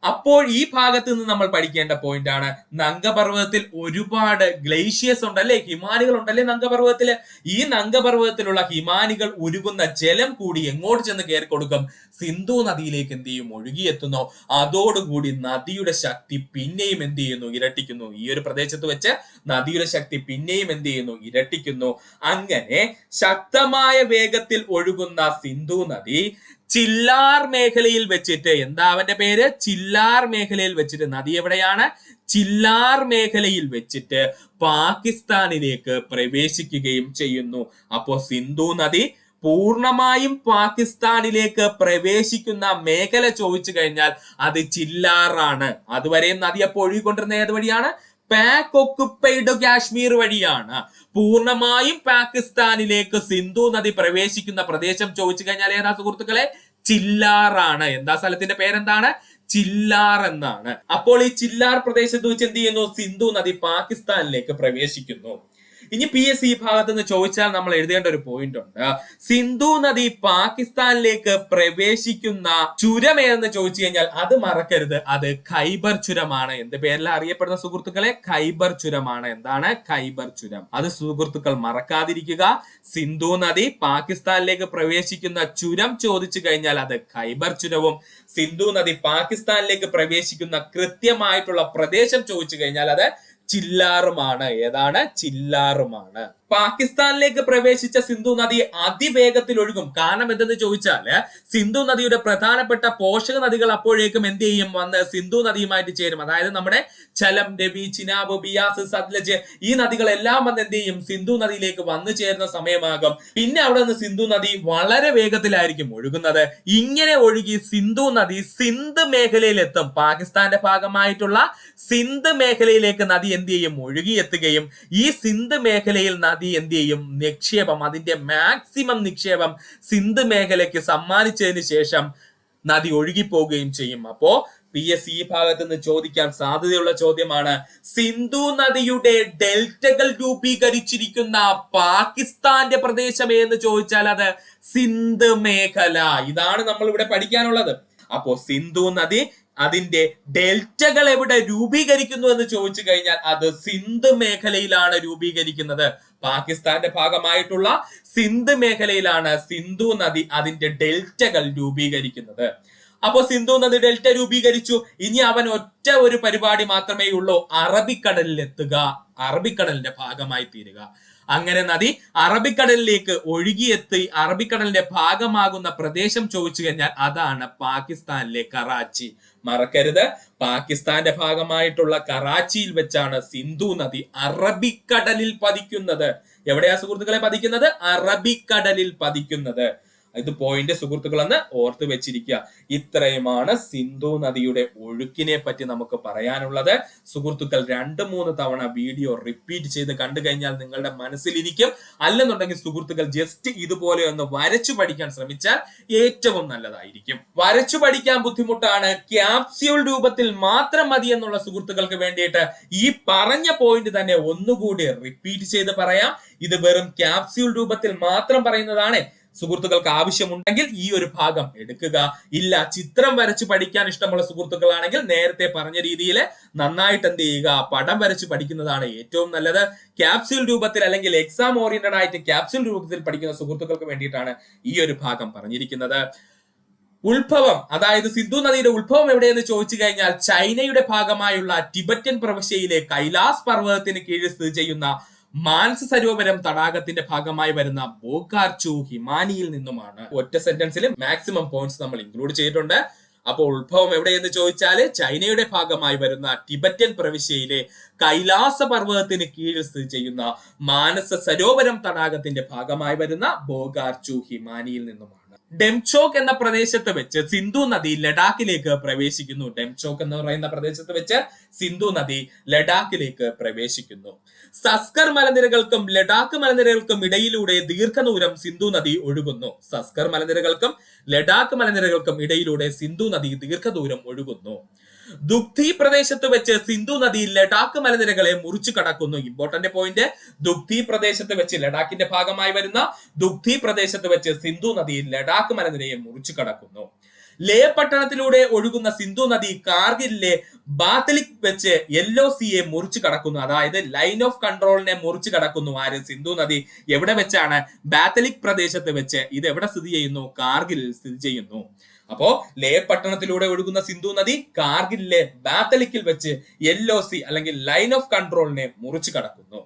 അപ്പോൾ ഈ ഭാഗത്ത് നിന്ന് നമ്മൾ പഠിക്കേണ്ട പോയിന്റ് ആണ്, നംഗപർവ്വതത്തിൽ ഒരുപാട് ഗ്ലേഷ്യേഴ്സ് ഉണ്ടല്ലേ, ഹിമാനികൾ ഉണ്ടല്ലേ നംഗപർവ്വതത്തില്. ഈ നംഗപർവ്വതത്തിലുള്ള ഹിമാനികൾ ഉരുകുന്ന ജലം കൂടി എങ്ങോട്ട് ചെന്ന് കയറി കൊടുക്കും? സിന്ധു നദിയിലേക്ക് എന്ത് ചെയ്യും? ഒഴുകിയെത്തുന്നു. അതോടുകൂടി നദിയുടെ ശക്തി പിന്നെയും എന്ത് ചെയ്യുന്നു? ഇരട്ടിക്കുന്നു. ഈ ഒരു പ്രദേശത്ത് വെച്ച് നദിയുടെ ശക്തി പിന്നെയും എന്ത് ചെയ്യുന്നു? ഇരട്ടിക്കുന്നു. അങ്ങനെ ശക്തമായ വേഗത്തിൽ ഒഴുകുന്ന സിന്ധു നദി ചില്ലാർ മേഖലയിൽ വെച്ചിട്ട്, എന്താ അവന്റെ പേര്? ചില്ലാർ മേഖലയിൽ വെച്ചിട്ട്, നദി എവിടെയാണ്? ചില്ലാർ മേഖലയിൽ വെച്ചിട്ട് പാകിസ്ഥാനിലേക്ക് പ്രവേശിക്കുകയും ചെയ്യുന്നു. അപ്പോ സിന്ധു നദി പൂർണ്ണമായും പാകിസ്ഥാനിലേക്ക് പ്രവേശിക്കുന്ന മേഖല ചോദിച്ചു കഴിഞ്ഞാൽ അത് ചില്ലാറാണ്. അതുവരെയും നദി അപ്പോൾ ഒഴുകിക്കൊണ്ടിരുന്ന ഏത് വഴിയാണ്? പാക് ഒക്കുപൈഡ് കാശ്മീർ വഴിയാണ്. പൂർണ്ണമായും പാകിസ്ഥാനിലേക്ക് സിന്ധു നദി പ്രവേശിക്കുന്ന പ്രദേശം ചോദിച്ചു കഴിഞ്ഞാൽ ഏതാ സുഹൃത്തുക്കളെ? ചില്ലാറാണ്. എന്താ സ്ഥലത്തിന്റെ പേരെന്താണ്? ചില്ലാർ എന്നാണ്. അപ്പോൾ ഈ ചില്ലാർ പ്രദേശത്ത് വെച്ച് എന്ത് ചെയ്യുന്നു? സിന്ധു നദി പാകിസ്ഥാനിലേക്ക് പ്രവേശിക്കുന്നു. ഇനി PSC ഈ ഭാഗത്ത് നിന്ന് ചോദിച്ചാൽ നമ്മൾ എഴുതേണ്ട ഒരു പോയിന്റ് ഉണ്ട്. സിന്ധു നദി പാകിസ്ഥാനിലേക്ക് പ്രവേശിക്കുന്ന ചുരം ഏതെന്ന് ചോദിച്ചു കഴിഞ്ഞാൽ അത് മറക്കരുത്, അത് ഖൈബർ ചുരമാണ്. എന്ത് പേരിലാണ് അറിയപ്പെടുന്ന സുഹൃത്തുക്കളെ? ഖൈബർ ചുരമാണ്. എന്താണ്? ഖൈബർ ചുരം. അത് സുഹൃത്തുക്കൾ മറക്കാതിരിക്കുക. സിന്ധു നദി പാകിസ്ഥാനിലേക്ക് പ്രവേശിക്കുന്ന ചുരം ചോദിച്ചു കഴിഞ്ഞാൽ അത് ഖൈബർ ചുരവും, സിന്ധു നദി പാകിസ്ഥാനിലേക്ക് പ്രവേശിക്കുന്ന കൃത്യമായിട്ടുള്ള പ്രദേശം ചോദിച്ചു കഴിഞ്ഞാൽ അത് ചില്ലാറുമാണ്. ഏതാണ്? ചില്ലാറുമാണ്. പാകിസ്ഥാനിലേക്ക് പ്രവേശിച്ച സിന്ധു നദി അതിവേഗത്തിൽ ഒഴുകും. കാരണം എന്തെന്ന് ചോദിച്ചാല് സിന്ധു നദിയുടെ പ്രധാനപ്പെട്ട പോഷക നദികൾ അപ്പോഴേക്കും എന്ത് ചെയ്യും, വന്ന് സിന്ധു നദിയുമായിട്ട് ചേരും. അതായത് നമ്മുടെ ചലം, രവി, ചിനാബ്, ബിയാസ്, സത്ലജ് ഈ നദികളെല്ലാം വന്ന് എന്ത് ചെയ്യും, സിന്ധു നദിയിലേക്ക് വന്നു ചേരുന്ന സമയമാകും. പിന്നെ അവിടെ നിന്ന് സിന്ധു നദി വളരെ വേഗത്തിലായിരിക്കും ഒഴുകുന്നത്. ഇങ്ങനെ ഒഴുകി സിന്ധു നദി സിന്ധ് മേഖലയിൽ എത്തും. പാകിസ്ഥാന്റെ ഭാഗമായിട്ടുള്ള സിന്ധ് മേഖലയിലേക്ക് നദി എന്ത് ചെയ്യും, ഒഴുകിയെത്തുകയും ഈ സിന്ധ് മേഖലയിൽ നദി എന്ത് ചെയ്യും, നിക്ഷേപം, അതിന്റെ മാക്സിമം നിക്ഷേപം സിന്ധ് മേഖലയ്ക്ക് സമ്മാനിച്ചതിന് ശേഷം നദി ഒഴുകിപ്പോവുകയും ചെയ്യും. അപ്പോ PS ഈ ഭാഗത്ത് നിന്ന് ചോദിക്കാൻ സാധ്യതയുള്ള ചോദ്യമാണ്, സിന്ധു നദിയുടെ ഡെൽറ്റകൾ രൂപീകരിച്ചിരിക്കുന്ന പാകിസ്ഥാന്റെ പ്രദേശം എന്ന് ചോദിച്ചാൽ അത് സിന്ധ് മേഖല. ഇതാണ് നമ്മൾ ഇവിടെ പഠിക്കാനുള്ളത്. അപ്പോ സിന്ധു നദി അതിന്റെ ഡെൽറ്റകൾ എവിടെ രൂപീകരിക്കുന്നു എന്ന് ചോദിച്ചു കഴിഞ്ഞാൽ അത് സിന്ധ് മേഖലയിലാണ് രൂപീകരിക്കുന്നത്. പാകിസ്ഥാന്റെ ഭാഗമായിട്ടുള്ള സിന്ധ് മേഖലയിലാണ് സിന്ധു നദി അതിന്റെ ഡെൽറ്റകൾ രൂപീകരിക്കുന്നത്. അപ്പോ സിന്ധു നദി ഡെൽറ്റ രൂപീകരിച്ചു. ഇനി അവൻ ഒറ്റ ഒരു പരിപാടി മാത്രമേ ഉള്ളൂ, അറബിക്കടലിൽ എത്തുക, അറബിക്കടലിന്റെ ഭാഗമായി തീരുക. അങ്ങനെ നദി അറബിക്കടലിലേക്ക് ഒഴുകിയെത്തി അറബിക്കടലിന്റെ ഭാഗമാകുന്ന പ്രദേശം ചോദിച്ചു കഴിഞ്ഞാൽ അതാണ് പാകിസ്ഥാനിലെ കറാച്ചി. മറക്കരുത്, പാകിസ്ഥാന്റെ ഭാഗമായിട്ടുള്ള കറാച്ചിയിൽ വെച്ചാണ് സിന്ധു നദി അറബിക്കടലിൽ പതിക്കുന്നത്. എവിടെയാ സുഹൃത്തുക്കളെ പതിക്കുന്നത്? അറബിക്കടലിൽ പതിക്കുന്നത്. ഇത് പോയിന്റ് സുഹൃത്തുക്കളെന്ന് ഓർത്ത് വെച്ചിരിക്കുക. ഇത്രയുമാണ് സിന്ധു നദിയുടെ ഒഴുക്കിനെ പറ്റി നമുക്ക് പറയാനുള്ളത്. സുഹൃത്തുക്കൾ 2-3 തവണ വീഡിയോ റിപ്പീറ്റ് ചെയ്ത് കണ്ടു കഴിഞ്ഞാൽ നിങ്ങളുടെ മനസ്സിലിരിക്കും. അല്ലെന്നുണ്ടെങ്കിൽ സുഹൃത്തുക്കൾ ജസ്റ്റ് ഇതുപോലെ ഒന്ന് വരച്ചു പഠിക്കാൻ ശ്രമിച്ചാൽ ഏറ്റവും നല്ലതായിരിക്കും. വരച്ചു പഠിക്കാൻ ബുദ്ധിമുട്ടാണ്, ക്യാപ്സ്യൂൾ രൂപത്തിൽ മാത്രം മതി എന്നുള്ള സുഹൃത്തുക്കൾക്ക് വേണ്ടിയിട്ട് ഈ പറഞ്ഞ പോയിന്റ് തന്നെ ഒന്നുകൂടി റിപ്പീറ്റ് ചെയ്ത് പറയാം. ഇത് വെറും ക്യാപ്സ്യൂൾ രൂപത്തിൽ മാത്രം പറയുന്നതാണ്. സുഹൃത്തുക്കൾക്ക് ആവശ്യമുണ്ടെങ്കിൽ ഈ ഒരു ഭാഗം എടുക്കുക. ഇല്ല, ചിത്രം വരച്ച് പഠിക്കാൻ ഇഷ്ടമുള്ള സുഹൃത്തുക്കളാണെങ്കിൽ നേരത്തെ പറഞ്ഞ രീതിയിൽ നന്നായിട്ട് എന്ത് ചെയ്യുക, പടം വരച്ച് പഠിക്കുന്നതാണ് ഏറ്റവും നല്ലത്. ക്യാപ്സ്യൂൾ രൂപത്തിൽ അല്ലെങ്കിൽ എക്സാം ഓറിയന്റഡ് ആയിട്ട് ക്യാപ്സ്യൂൾ രൂപത്തിൽ പഠിക്കുന്ന സുഹൃത്തുക്കൾക്ക് വേണ്ടിയിട്ടാണ് ഈ ഒരു ഭാഗം പറഞ്ഞിരിക്കുന്നത്. ഉത്ഭവം, അതായത് സിന്ധു നദിയുടെ ഉത്ഭവം എവിടെയെന്ന് ചോദിച്ചു കഴിഞ്ഞാൽ ചൈനയുടെ ഭാഗമായുള്ള ടിബറ്റൻ പ്രവിശ്യയിലെ കൈലാസ് പർവ്വതത്തിന് കീഴിൽ സ്ഥിതി ചെയ്യുന്ന മാൻസ് സരോവരം തടാകത്തിന്റെ ഭാഗമായി വരുന്ന ബോകാർച്ചു ഹിമാനിയിൽ നിന്നുമാണ്. ഒറ്റ സെന്റൻസിൽ മാക്സിമം പോയിന്റ്സ് നമ്മൾ ഇൻക്ലൂഡ് ചെയ്തിട്ടുണ്ട്. അപ്പോൾ ഉത്ഭവം എവിടെയെന്ന് ചോദിച്ചാല് ചൈനയുടെ ഭാഗമായി വരുന്ന ടിബറ്റൻ പ്രവിശ്യയിലെ കൈലാസ പർവ്വതത്തിന് കീഴിൽ സ്ഥിതി ചെയ്യുന്ന മാനസ സരോവരം തടാകത്തിന്റെ ഭാഗമായി വരുന്ന ബോകാർച്ചു ഹിമാനിയിൽ നിന്നുമാണ്. ഡെംചോക്ക് എന്ന പ്രദേശത്ത് വെച്ച് സിന്ധു നദി ലഡാക്കിലേക്ക് പ്രവേശിക്കുന്നു. ഡെംചോക്ക് എന്ന് പറയുന്ന പ്രദേശത്ത് വെച്ച് സിന്ധു നദി ലഡാക്കിലേക്ക് പ്രവേശിക്കുന്നു. സസ്കർ മലനിരകൾക്കും ലഡാക്ക് മലനിരകൾക്കും ഇടയിലൂടെ ദീർഘദൂരം സിന്ധു നദി ഒഴുകുന്നു. സസ്കർ മലനിരകൾക്കും ലഡാക്ക് മലനിരകൾക്കും ഇടയിലൂടെ സിന്ധു നദി ദീർഘദൂരം ഒഴുകുന്നു. ദുഗ്ധി പ്രദേശത്ത് വെച്ച് സിന്ധു നദി ലഡാക്ക് മലനിരകളെ മുറിച്ചു കടക്കുന്നു. ഇമ്പോർട്ടന്റ് പോയിന്റ്, ദുഗ്ധി പ്രദേശത്ത് വെച്ച് ലഡാക്കിന്റെ ഭാഗമായി വരുന്ന ദുഗ്ധി പ്രദേശത്ത് വെച്ച് സിന്ധു നദി ലഡാക്ക് മലനിരയെ മുറിച്ചു കടക്കുന്നു. ലേ പട്ടണത്തിലൂടെ ഒഴുകുന്ന സിന്ധു നദി കാർഗിലിലെ ബാത്തലിക് വെച്ച് LOCയെ മുറിച്ചു കടക്കുന്നു. അതായത് ലൈൻ ഓഫ് കൺട്രോളിനെ മുറിച്ചു കടക്കുന്നു. ആര്? സിന്ധു നദി. എവിടെ വെച്ചാണ്? ബാത്തലിക് പ്രദേശത്ത് വെച്ച്. ഇത് എവിടെ സ്ഥിതി ചെയ്യുന്നു? കാർഗിലിൽ സ്ഥിതി ചെയ്യുന്നു. അപ്പോ ലേ പട്ടണത്തിലൂടെ ഒഴുകുന്ന സിന്ധു നദി കാർഗിലിലെ ബാത്തലിക്കിൽ വെച്ച് LOC അല്ലെങ്കിൽ ലൈൻ ഓഫ് കൺട്രോളിനെ മുറിച്ചു കടക്കുന്നു.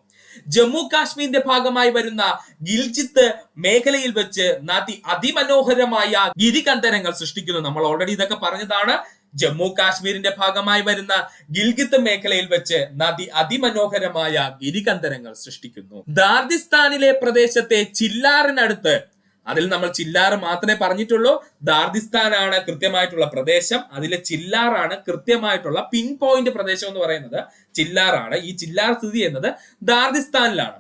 ജമ്മു കാശ്മീരിന്റെ ഭാഗമായി വരുന്ന ഗിൽജിത്ത് മേഖലയിൽ വെച്ച് നദി അതിമനോഹരമായ ഗിരികന്ധരങ്ങൾ സൃഷ്ടിക്കുന്നു. നമ്മൾ ഓൾറെഡി ഇതൊക്കെ പറഞ്ഞതാണ്. ജമ്മു കാശ്മീരിന്റെ ഭാഗമായി വരുന്ന ഗിൽഗിത്ത് മേഖലയിൽ വെച്ച് നദി അതിമനോഹരമായ ഗിരികന്ധരങ്ങൾ സൃഷ്ടിക്കുന്നു. ദാർദിസ്ഥാനിലെ പ്രദേശത്തെ ചില്ലാറിനടുത്ത്, അതിൽ നമ്മൾ ചില്ലാറ് മാത്രമേ പറഞ്ഞിട്ടുള്ളൂ. ദാർദിസ്ഥാനാണ് കൃത്യമായിട്ടുള്ള പ്രദേശം, അതിലെ ചില്ലാറാണ് കൃത്യമായിട്ടുള്ള പിൻ പോയിന്റ് പ്രദേശം എന്ന് പറയുന്നത് ചില്ലാറാണ്. ഈ ചില്ലാർ സ്ഥിതി ചെയ്യുന്നത് ദാർദിസ്ഥാനിലാണ്.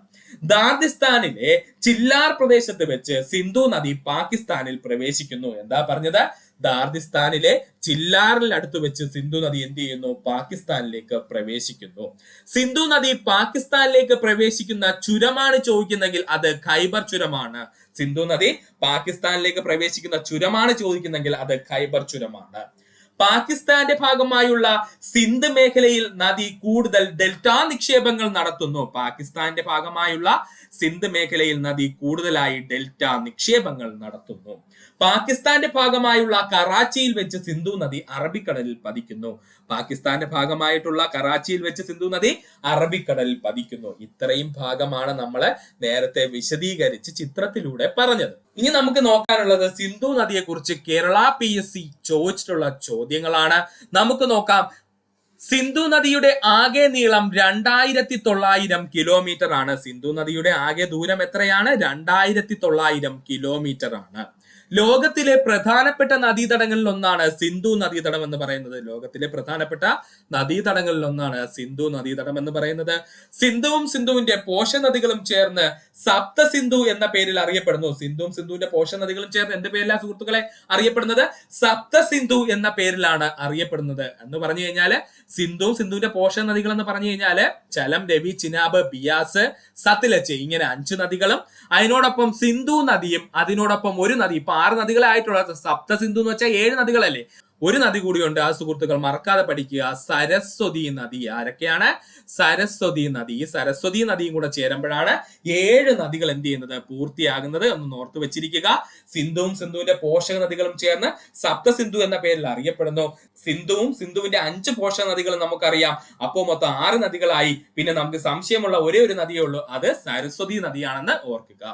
ദാർദിസ്ഥാനിലെ ചില്ലാർ പ്രദേശത്ത് വെച്ച് സിന്ധു നദി പാകിസ്ഥാനിൽ പ്രവേശിക്കുന്നു. എന്താ പറഞ്ഞത്? ദാർദിസ്ഥാനിലെ ചില്ലാറിൽ അടുത്ത് വെച്ച് സിന്ധു നദി എന്ത് ചെയ്യുന്നു? പാകിസ്ഥാനിലേക്ക് പ്രവേശിക്കുന്നു. സിന്ധു നദി പാകിസ്ഥാനിലേക്ക് പ്രവേശിക്കുന്ന ചുരമാണ് ചോദിക്കുന്നെങ്കിൽ അത് ഖൈബർ ചുരമാണ്. സിന്ധു നദി പാകിസ്ഥാനിലേക്ക് പ്രവേശിക്കുന്ന ചുരമാണ് ചോദിക്കുന്നെങ്കിൽ അത് ഖൈബർ ചുരമാണ്. പാകിസ്ഥാന്റെ ഭാഗമായുള്ള സിന്ധ് മേഖലയിൽ നദി കൂടുതൽ ഡെൽറ്റ നിക്ഷേപങ്ങൾ നടത്തുന്നു. പാകിസ്ഥാന്റെ ഭാഗമായുള്ള സിന്ധ് മേഖലയിൽ നദി കൂടുതലായി ഡെൽറ്റ നിക്ഷേപങ്ങൾ നടത്തുന്നു. പാകിസ്ഥാന്റെ ഭാഗമായുള്ള കറാച്ചിയിൽ വെച്ച് സിന്ധു നദി അറബിക്കടലിൽ പതിക്കുന്നു. പാകിസ്ഥാന്റെ ഭാഗമായിട്ടുള്ള കറാച്ചിയിൽ വെച്ച് സിന്ധു നദി അറബിക്കടലിൽ പതിക്കുന്നു. ഇത്രയും ഭാഗമാണ് നമ്മൾ നേരത്തെ വിശദീകരിച്ച് ചിത്രത്തിലൂടെ പറഞ്ഞത്. ഇനി നമുക്ക് നോക്കാനുള്ളത് സിന്ധു നദിയെ കുറിച്ച് കേരള PSC ചോദിച്ചിട്ടുള്ള ചോദ്യങ്ങളാണ്. നമുക്ക് നോക്കാം. സിന്ധു നദിയുടെ ആകെ നീളം 2900 കിലോമീറ്റർ ആണ്. സിന്ധു നദിയുടെ ആകെ ദൂരം എത്രയാണ്? 2900 കിലോമീറ്റർ ആണ്. ലോകത്തിലെ പ്രധാനപ്പെട്ട നദീതടങ്ങളിൽ ഒന്നാണ് സിന്ധു നദീതടം എന്ന് പറയുന്നത്. ലോകത്തിലെ പ്രധാനപ്പെട്ട നദീതടങ്ങളിൽ ഒന്നാണ് സിന്ധു നദീതടം എന്ന് പറയുന്നത്. സിന്ധുവും സിന്ധുവിന്റെ പോഷനദികളും ചേർന്ന് സപ്ത സിന്ധു എന്ന പേരിൽ അറിയപ്പെടുന്നു. സിന്ധുവും സിന്ധുവിന്റെ പോഷനദികളും ചേർന്ന് എന്ത് പേരിലാണ് സുഹൃത്തുക്കളെ അറിയപ്പെടുന്നത്? സപ്ത സിന്ധു എന്ന പേരിലാണ് അറിയപ്പെടുന്നത്. എന്ന് പറഞ്ഞു കഴിഞ്ഞാല് സിന്ധുവും സിന്ധുവിന്റെ പോഷനദികൾ എന്ന് പറഞ്ഞു കഴിഞ്ഞാല് ചലം, രവി, ചിനാബ്, ബിയാസ്, സത്ലജ് ഇങ്ങനെ 5 നദികളും അതിനോടൊപ്പം സിന്ധു നദിയും അതിനോടൊപ്പം ഒരു നദി. ഇപ്പൊ 6 നദികളായിട്ടുള്ള സപ്ത സിന്ധു എന്ന് വെച്ചാൽ 7 നദികളല്ലേ. ഒരു നദി കൂടിയുണ്ട്, ആ സുഹൃത്തുക്കൾ മറക്കാതെ പഠിക്കുക. സരസ്വതി നദി. ആരൊക്കെയാണ്? സരസ്വതി നദി. ഈ സരസ്വതി നദിയും കൂടെ ചേരുമ്പോഴാണ് 7 നദികൾ എന്ത് ചെയ്യുന്നത്? പൂർത്തിയാകുന്നത്. ഒന്ന് ഓർത്ത് വെച്ചിരിക്കുക. സിന്ധുവും സിന്ധുവിന്റെ പോഷക നദികളും ചേർന്ന് സപ്ത സിന്ധു എന്ന പേരിൽ അറിയപ്പെടുന്നു. സിന്ധുവും സിന്ധുവിന്റെ 5 പോഷക നദികളും നമുക്കറിയാം. അപ്പോൾ മൊത്തം 6 നദികളായി. പിന്നെ നമുക്ക് സംശയമുള്ള ഒരേ ഒരു നദിയേ ഉള്ളൂ, അത് സരസ്വതി നദിയാണെന്ന് ഓർക്കുക.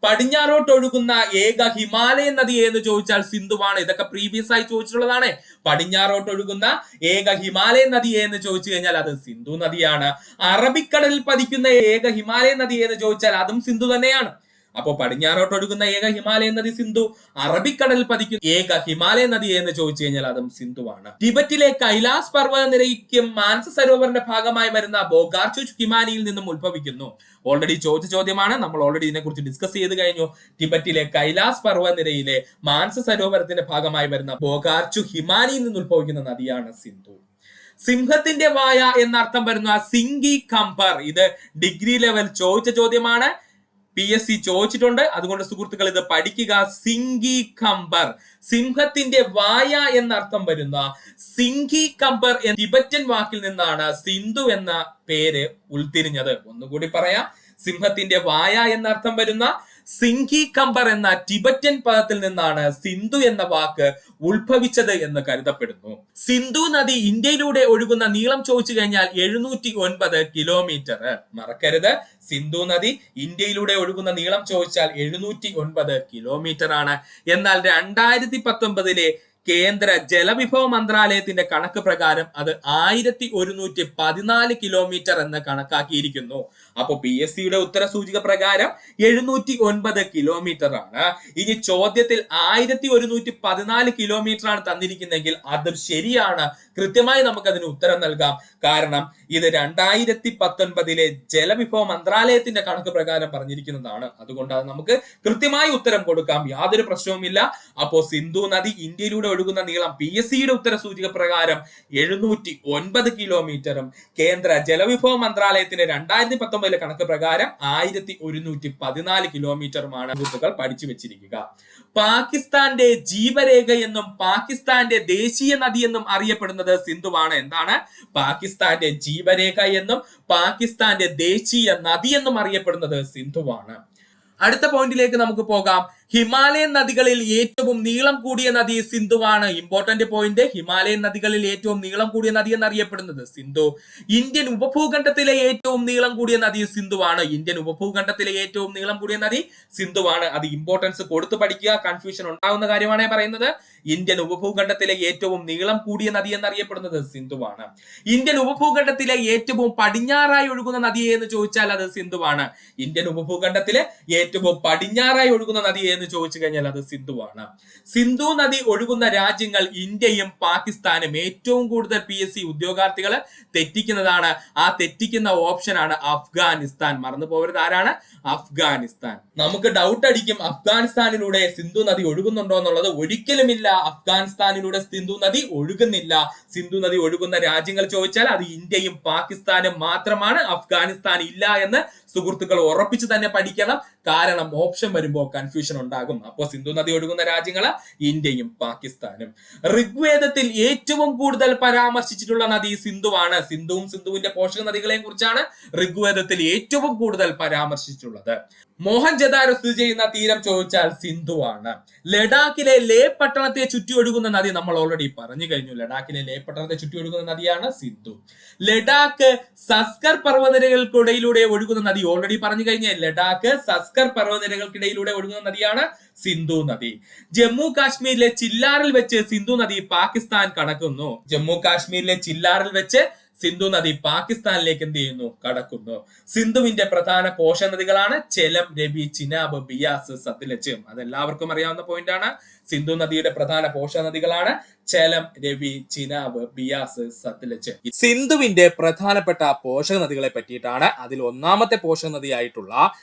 പടിഞ്ഞാറോട്ട് ഒഴുകുന്ന ഏക ഹിമാലയൻ നദി എന്ന് ചോദിച്ചാൽ സിന്ധുവാണ്. ഇതൊക്കെ പ്രീവിയസ് ആയി ചോദിച്ചിട്ടുള്ളതാണ്. പടിഞ്ഞാറോട്ട് ഒഴുകുന്ന ഏക ഹിമാലയൻ നദി എന്ന് ചോദിച്ചു കഴിഞ്ഞാൽ അത് സിന്ധു നദിയാണ്. അറബിക്കടലിൽ പതിക്കുന്ന ഏക ഹിമാലയൻ നദി എന്ന് ചോദിച്ചാൽ അതും സിന്ധു തന്നെയാണ്. അപ്പോ പടിഞ്ഞാറോട്ട് ഒഴുകുന്ന ഏക ഹിമാലയൻ നദി സിന്ധു, അറബിക്കടലിൽ പതിക്കുന്ന ഏക ഹിമാലയൻ നദി എന്ന് ചോദിച്ചു കഴിഞ്ഞാൽ അതും സിന്ധുവാണ്. ടിബറ്റിലെ കൈലാസ് പർവ്വത നിരയ്ക്കും മാനസ സരോവറിന്റെ ഭാഗമായി വരുന്ന ബോഗാർച്ചു ഹിമാനിയിൽ നിന്നും ഉത്ഭവിക്കുന്നു. ഓൾറെഡി ചോദിച്ച ചോദ്യമാണ്, നമ്മൾ ഓൾറെഡി ഇതിനെക്കുറിച്ച് ഡിസ്കസ് ചെയ്ത് കഴിഞ്ഞു. ടിബറ്റിലെ കൈലാസ് പർവ്വത നിരയിലെ മാനസ സരോവരത്തിന്റെ ഭാഗമായി വരുന്ന ബോഗാർച്ചു ഹിമാനിയിൽ നിന്ന് ഉത്ഭവിക്കുന്ന നദിയാണ് സിന്ധു. സിംഹത്തിന്റെ വായ എന്നർത്ഥം വരുന്ന സിംഗി ഖംബർ, ഇത് ഡിഗ്രി ലെവൽ ചോദിച്ച ചോദ്യമാണ്. PSC ചോദിച്ചിട്ടുണ്ട്. അതുകൊണ്ട് സുഹൃത്തുക്കൾ ഇത് പഠിക്കുക. സിംഗി ഖംബർ, സിംഹത്തിന്റെ വായ എന്നർത്ഥം വരുന്ന സിംഗി ഖംബർ എന്ന ടിബറ്റൻ വാക്കിൽ നിന്നാണ് സിന്ധു എന്ന പേര് ഉൾത്തിരിഞ്ഞത്. ഒന്നുകൂടി പറയാം. സിംഹത്തിന്റെ വായ എന്നർത്ഥം വരുന്ന സിംഗി ഖംബർ എന്ന ടിബറ്റൻ പദത്തിൽ നിന്നാണ് സിന്ധു എന്ന വാക്ക് ഉത്ഭവിച്ചത് എന്ന് കരുതപ്പെടുന്നു. സിന്ധു നദി ഇന്ത്യയിലൂടെ ഒഴുകുന്ന നീളം ചോദിച്ചു കഴിഞ്ഞാൽ 709 കിലോമീറ്റർ. മറക്കരുത്, സിന്ധു നദി ഇന്ത്യയിലൂടെ ഒഴുകുന്ന നീളം ചോദിച്ചാൽ 709 കിലോമീറ്റർ ആണ്. എന്നാൽ 2019 കേന്ദ്ര ജലവിഭവ മന്ത്രാലയത്തിന്റെ കണക്ക് പ്രകാരം അത് 1114 കിലോമീറ്റർ എന്ന് കണക്കാക്കിയിരിക്കുന്നു. അപ്പൊ PSCയുടെ ഉത്തര സൂചിക പ്രകാരം 709 കിലോമീറ്റർ ആണ്. ഇനി ചോദ്യത്തിൽ 1114 കിലോമീറ്റർ ആണ് തന്നിരിക്കുന്നെങ്കിൽ അത് ശരിയാണ്. കൃത്യമായി നമുക്ക് അതിന് ഉത്തരം നൽകാം. കാരണം ഇത് 2019 ജലവിഭവ മന്ത്രാലയത്തിന്റെ കണക്ക് പ്രകാരം പറഞ്ഞിരിക്കുന്നതാണ്. അതുകൊണ്ട് അത് നമുക്ക് കൃത്യമായി ഉത്തരം കൊടുക്കാം, യാതൊരു പ്രശ്നവുമില്ല. അപ്പോ സിന്ധു നദി ഇന്ത്യയിലൂടെ ഒഴുകുന്ന നീളം PSCയുടെ ഉത്തര സൂചിക പ്രകാരം 709 കിലോമീറ്ററും കേന്ദ്ര ജലവിഭവ മന്ത്രാലയത്തിന്റെ 2019 കണക്ക് പ്രകാരം 1114 കിലോമീറ്ററുമാണ്. സുഹൃത്തുക്കൾ പഠിച്ചു വെച്ചിരിക്കുക. പാകിസ്ഥാന്റെ ജീവരേഖ എന്നും പാകിസ്ഥാന്റെ ദേശീയ നദി എന്നും അറിയപ്പെടുന്നത് സിന്ധുവാണ്. എന്താണ്? പാകിസ്ഥാന്റെ ജീവരേഖ എന്നും പാകിസ്ഥാന്റെ ദേശീയ നദി എന്നും അറിയപ്പെടുന്നത് സിന്ധുവാണ്. അടുത്ത പോയിന്റിലേക്ക് നമുക്ക് പോകാം. ഹിമാലയൻ നദികളിൽ ഏറ്റവും നീളം കൂടിയ നദി സിന്ധുവാണ്. Important point. ഹിമാലയൻ നദികളിൽ ഏറ്റവും നീളം കൂടിയ നദി എന്നറിയപ്പെടുന്നത് സിന്ധു. ഇന്ത്യൻ ഉപഭൂഖണ്ഡത്തിലെ ഏറ്റവും നീളം കൂടിയ നദി സിന്ധുവാണ്. ഇന്ത്യൻ ഉപഭൂഖണ്ഡത്തിലെ ഏറ്റവും നീളം കൂടിയ നദി സിന്ധുവാണ്. അത് ഇമ്പോർട്ടൻസ് കൊടുത്തു പഠിക്കുക, കൺഫ്യൂഷൻ ഉണ്ടാകുന്ന കാര്യമാണ് പറയുന്നത്. ഇന്ത്യൻ ഉപഭൂഖണ്ഡത്തിലെ ഏറ്റവും നീളം കൂടിയ നദി എന്നറിയപ്പെടുന്നത് സിന്ധുവാണ്. ഇന്ത്യൻ ഉപഭൂഖണ്ഡത്തിലെ ഏറ്റവും പടിഞ്ഞാറായി ഒഴുകുന്ന നദി എന്ന് ചോദിച്ചാൽ അത് സിന്ധുവാണ്. ഇന്ത്യൻ ഉപഭൂഖണ്ഡത്തിലെ ഏറ്റവും പടിഞ്ഞാറായി ഒഴുകുന്ന നദി എന്ന് ചോദിച്ചു കഴിഞ്ഞാൽ അത് സിന്ധുവാണ്. സിന്ധു നദി ഒഴുകുന്ന രാജ്യങ്ങൾ ഇന്ത്യയും പാകിസ്ഥാനും. ഏറ്റവും കൂടുതൽ PSC ഉദ്യോഗാർത്ഥികൾ തെറ്റിക്കുന്നതാണ്. ആ തെറ്റിക്കുന്ന ഓപ്ഷനാണ് അഫ്ഗാനിസ്ഥാൻ. മറന്നു പോകരുത്, ആരാണ്? അഫ്ഗാനിസ്ഥാൻ. നമുക്ക് ഡൗട്ട് അടിക്കും, അഫ്ഗാനിസ്ഥാനിലൂടെ സിന്ധു നദി ഒഴുകുന്നുണ്ടോ എന്നുള്ളത്. ഒരിക്കലുമില്ല, അഫ്ഗാനിസ്ഥാനിലൂടെ സിന്ധു നദി ഒഴുകുന്നില്ല. സിന്ധു നദി ഒഴുകുന്ന രാജ്യങ്ങൾ ചോദിച്ചാൽ അത് ഇന്ത്യയും പാകിസ്ഥാനും മാത്രമാണ്. അഫ്ഗാനിസ്ഥാൻ ഇല്ല എന്ന് സുഹൃത്തുക്കൾ ഉറപ്പിച്ച് തന്നെ പഠിക്കണം. കാരണം ഓപ്ഷൻ വരുമ്പോൾ കൺഫ്യൂഷൻ ഉണ്ടാകും. അപ്പോൾ സിന്ധു നദി ഒഴുകുന്ന രാജ്യങ്ങൾ ഇന്ത്യയും പാകിസ്ഥാനും. ഋഗ്വേദത്തിൽ ഏറ്റവും കൂടുതൽ പരാമർശിച്ചിട്ടുള്ള നദി സിന്ധുവാണ്. സിന്ധുവും സിന്ധുവിന്റെ പോഷക നദികളെയും കുറിച്ചാണ് ഋഗ്വേദത്തിൽ ഏറ്റവും കൂടുതൽ പരാമർശിച്ചിട്ടുള്ളത്. മോഹൻജദാരോ സ്ഥിതി ചെയ്യുന്ന തീരം ചോദിച്ചാൽ സിന്ധു ആണ്. ലഡാക്കിലെ ലേ പട്ടണത്തെ ചുറ്റി ഒഴുകുന്ന നദി നമ്മൾ ഓൾറെഡി പറഞ്ഞു കഴിഞ്ഞു. ലഡാക്കിലെ ലേ പട്ടണത്തെ ചുറ്റി ഒഴുകുന്ന നദിയാണ് സിന്ധു. ലഡാക്ക് സസ്കർ പർവ്വതനിരകൾക്കിടയിലൂടെ ഒഴുകുന്ന നദി ഓൾറെഡി പറഞ്ഞു കഴിഞ്ഞ ലഡാക്ക് സസ്കർ പർവ്വതനിരകൾക്കിടയിലൂടെ ഒഴുകുന്ന നദിയാണ് സിന്ധു നദി. ജമ്മു കാശ്മീരിലെ ചില്ലാറിൽ വെച്ച് സിന്ധു നദി പാകിസ്ഥാൻ കടക്കുന്നു. ജമ്മു കാശ്മീരിലെ ചില്ലാറിൽ വെച്ച് സിന്ധു നദി പാകിസ്ഥാനിലേക്ക് എന്ത് ചെയ്യുന്നു? കടക്കുന്നു. സിന്ധുവിന്റെ പ്രധാന പോഷക നദികളാണ് ചെലം, രവി, ചിനാബ്, ബിയാസ്, സത്ലജ്. അതെല്ലാവർക്കും അറിയാവുന്ന പോയിന്റ് ആണ്. സിന്ധു നദിയുടെ പ്രധാന പോഷക നദികളാണ് ചെലം, രവി, ചിനാബ്, ബിയാസ്, സത്ലജ്. സിന്ധുവിന്റെ പ്രധാനപ്പെട്ട പോഷക നദികളെ പറ്റിയിട്ടാണ്. അതിൽ ഒന്നാമത്തെ പോഷക നദിയായിട്ടുള്ള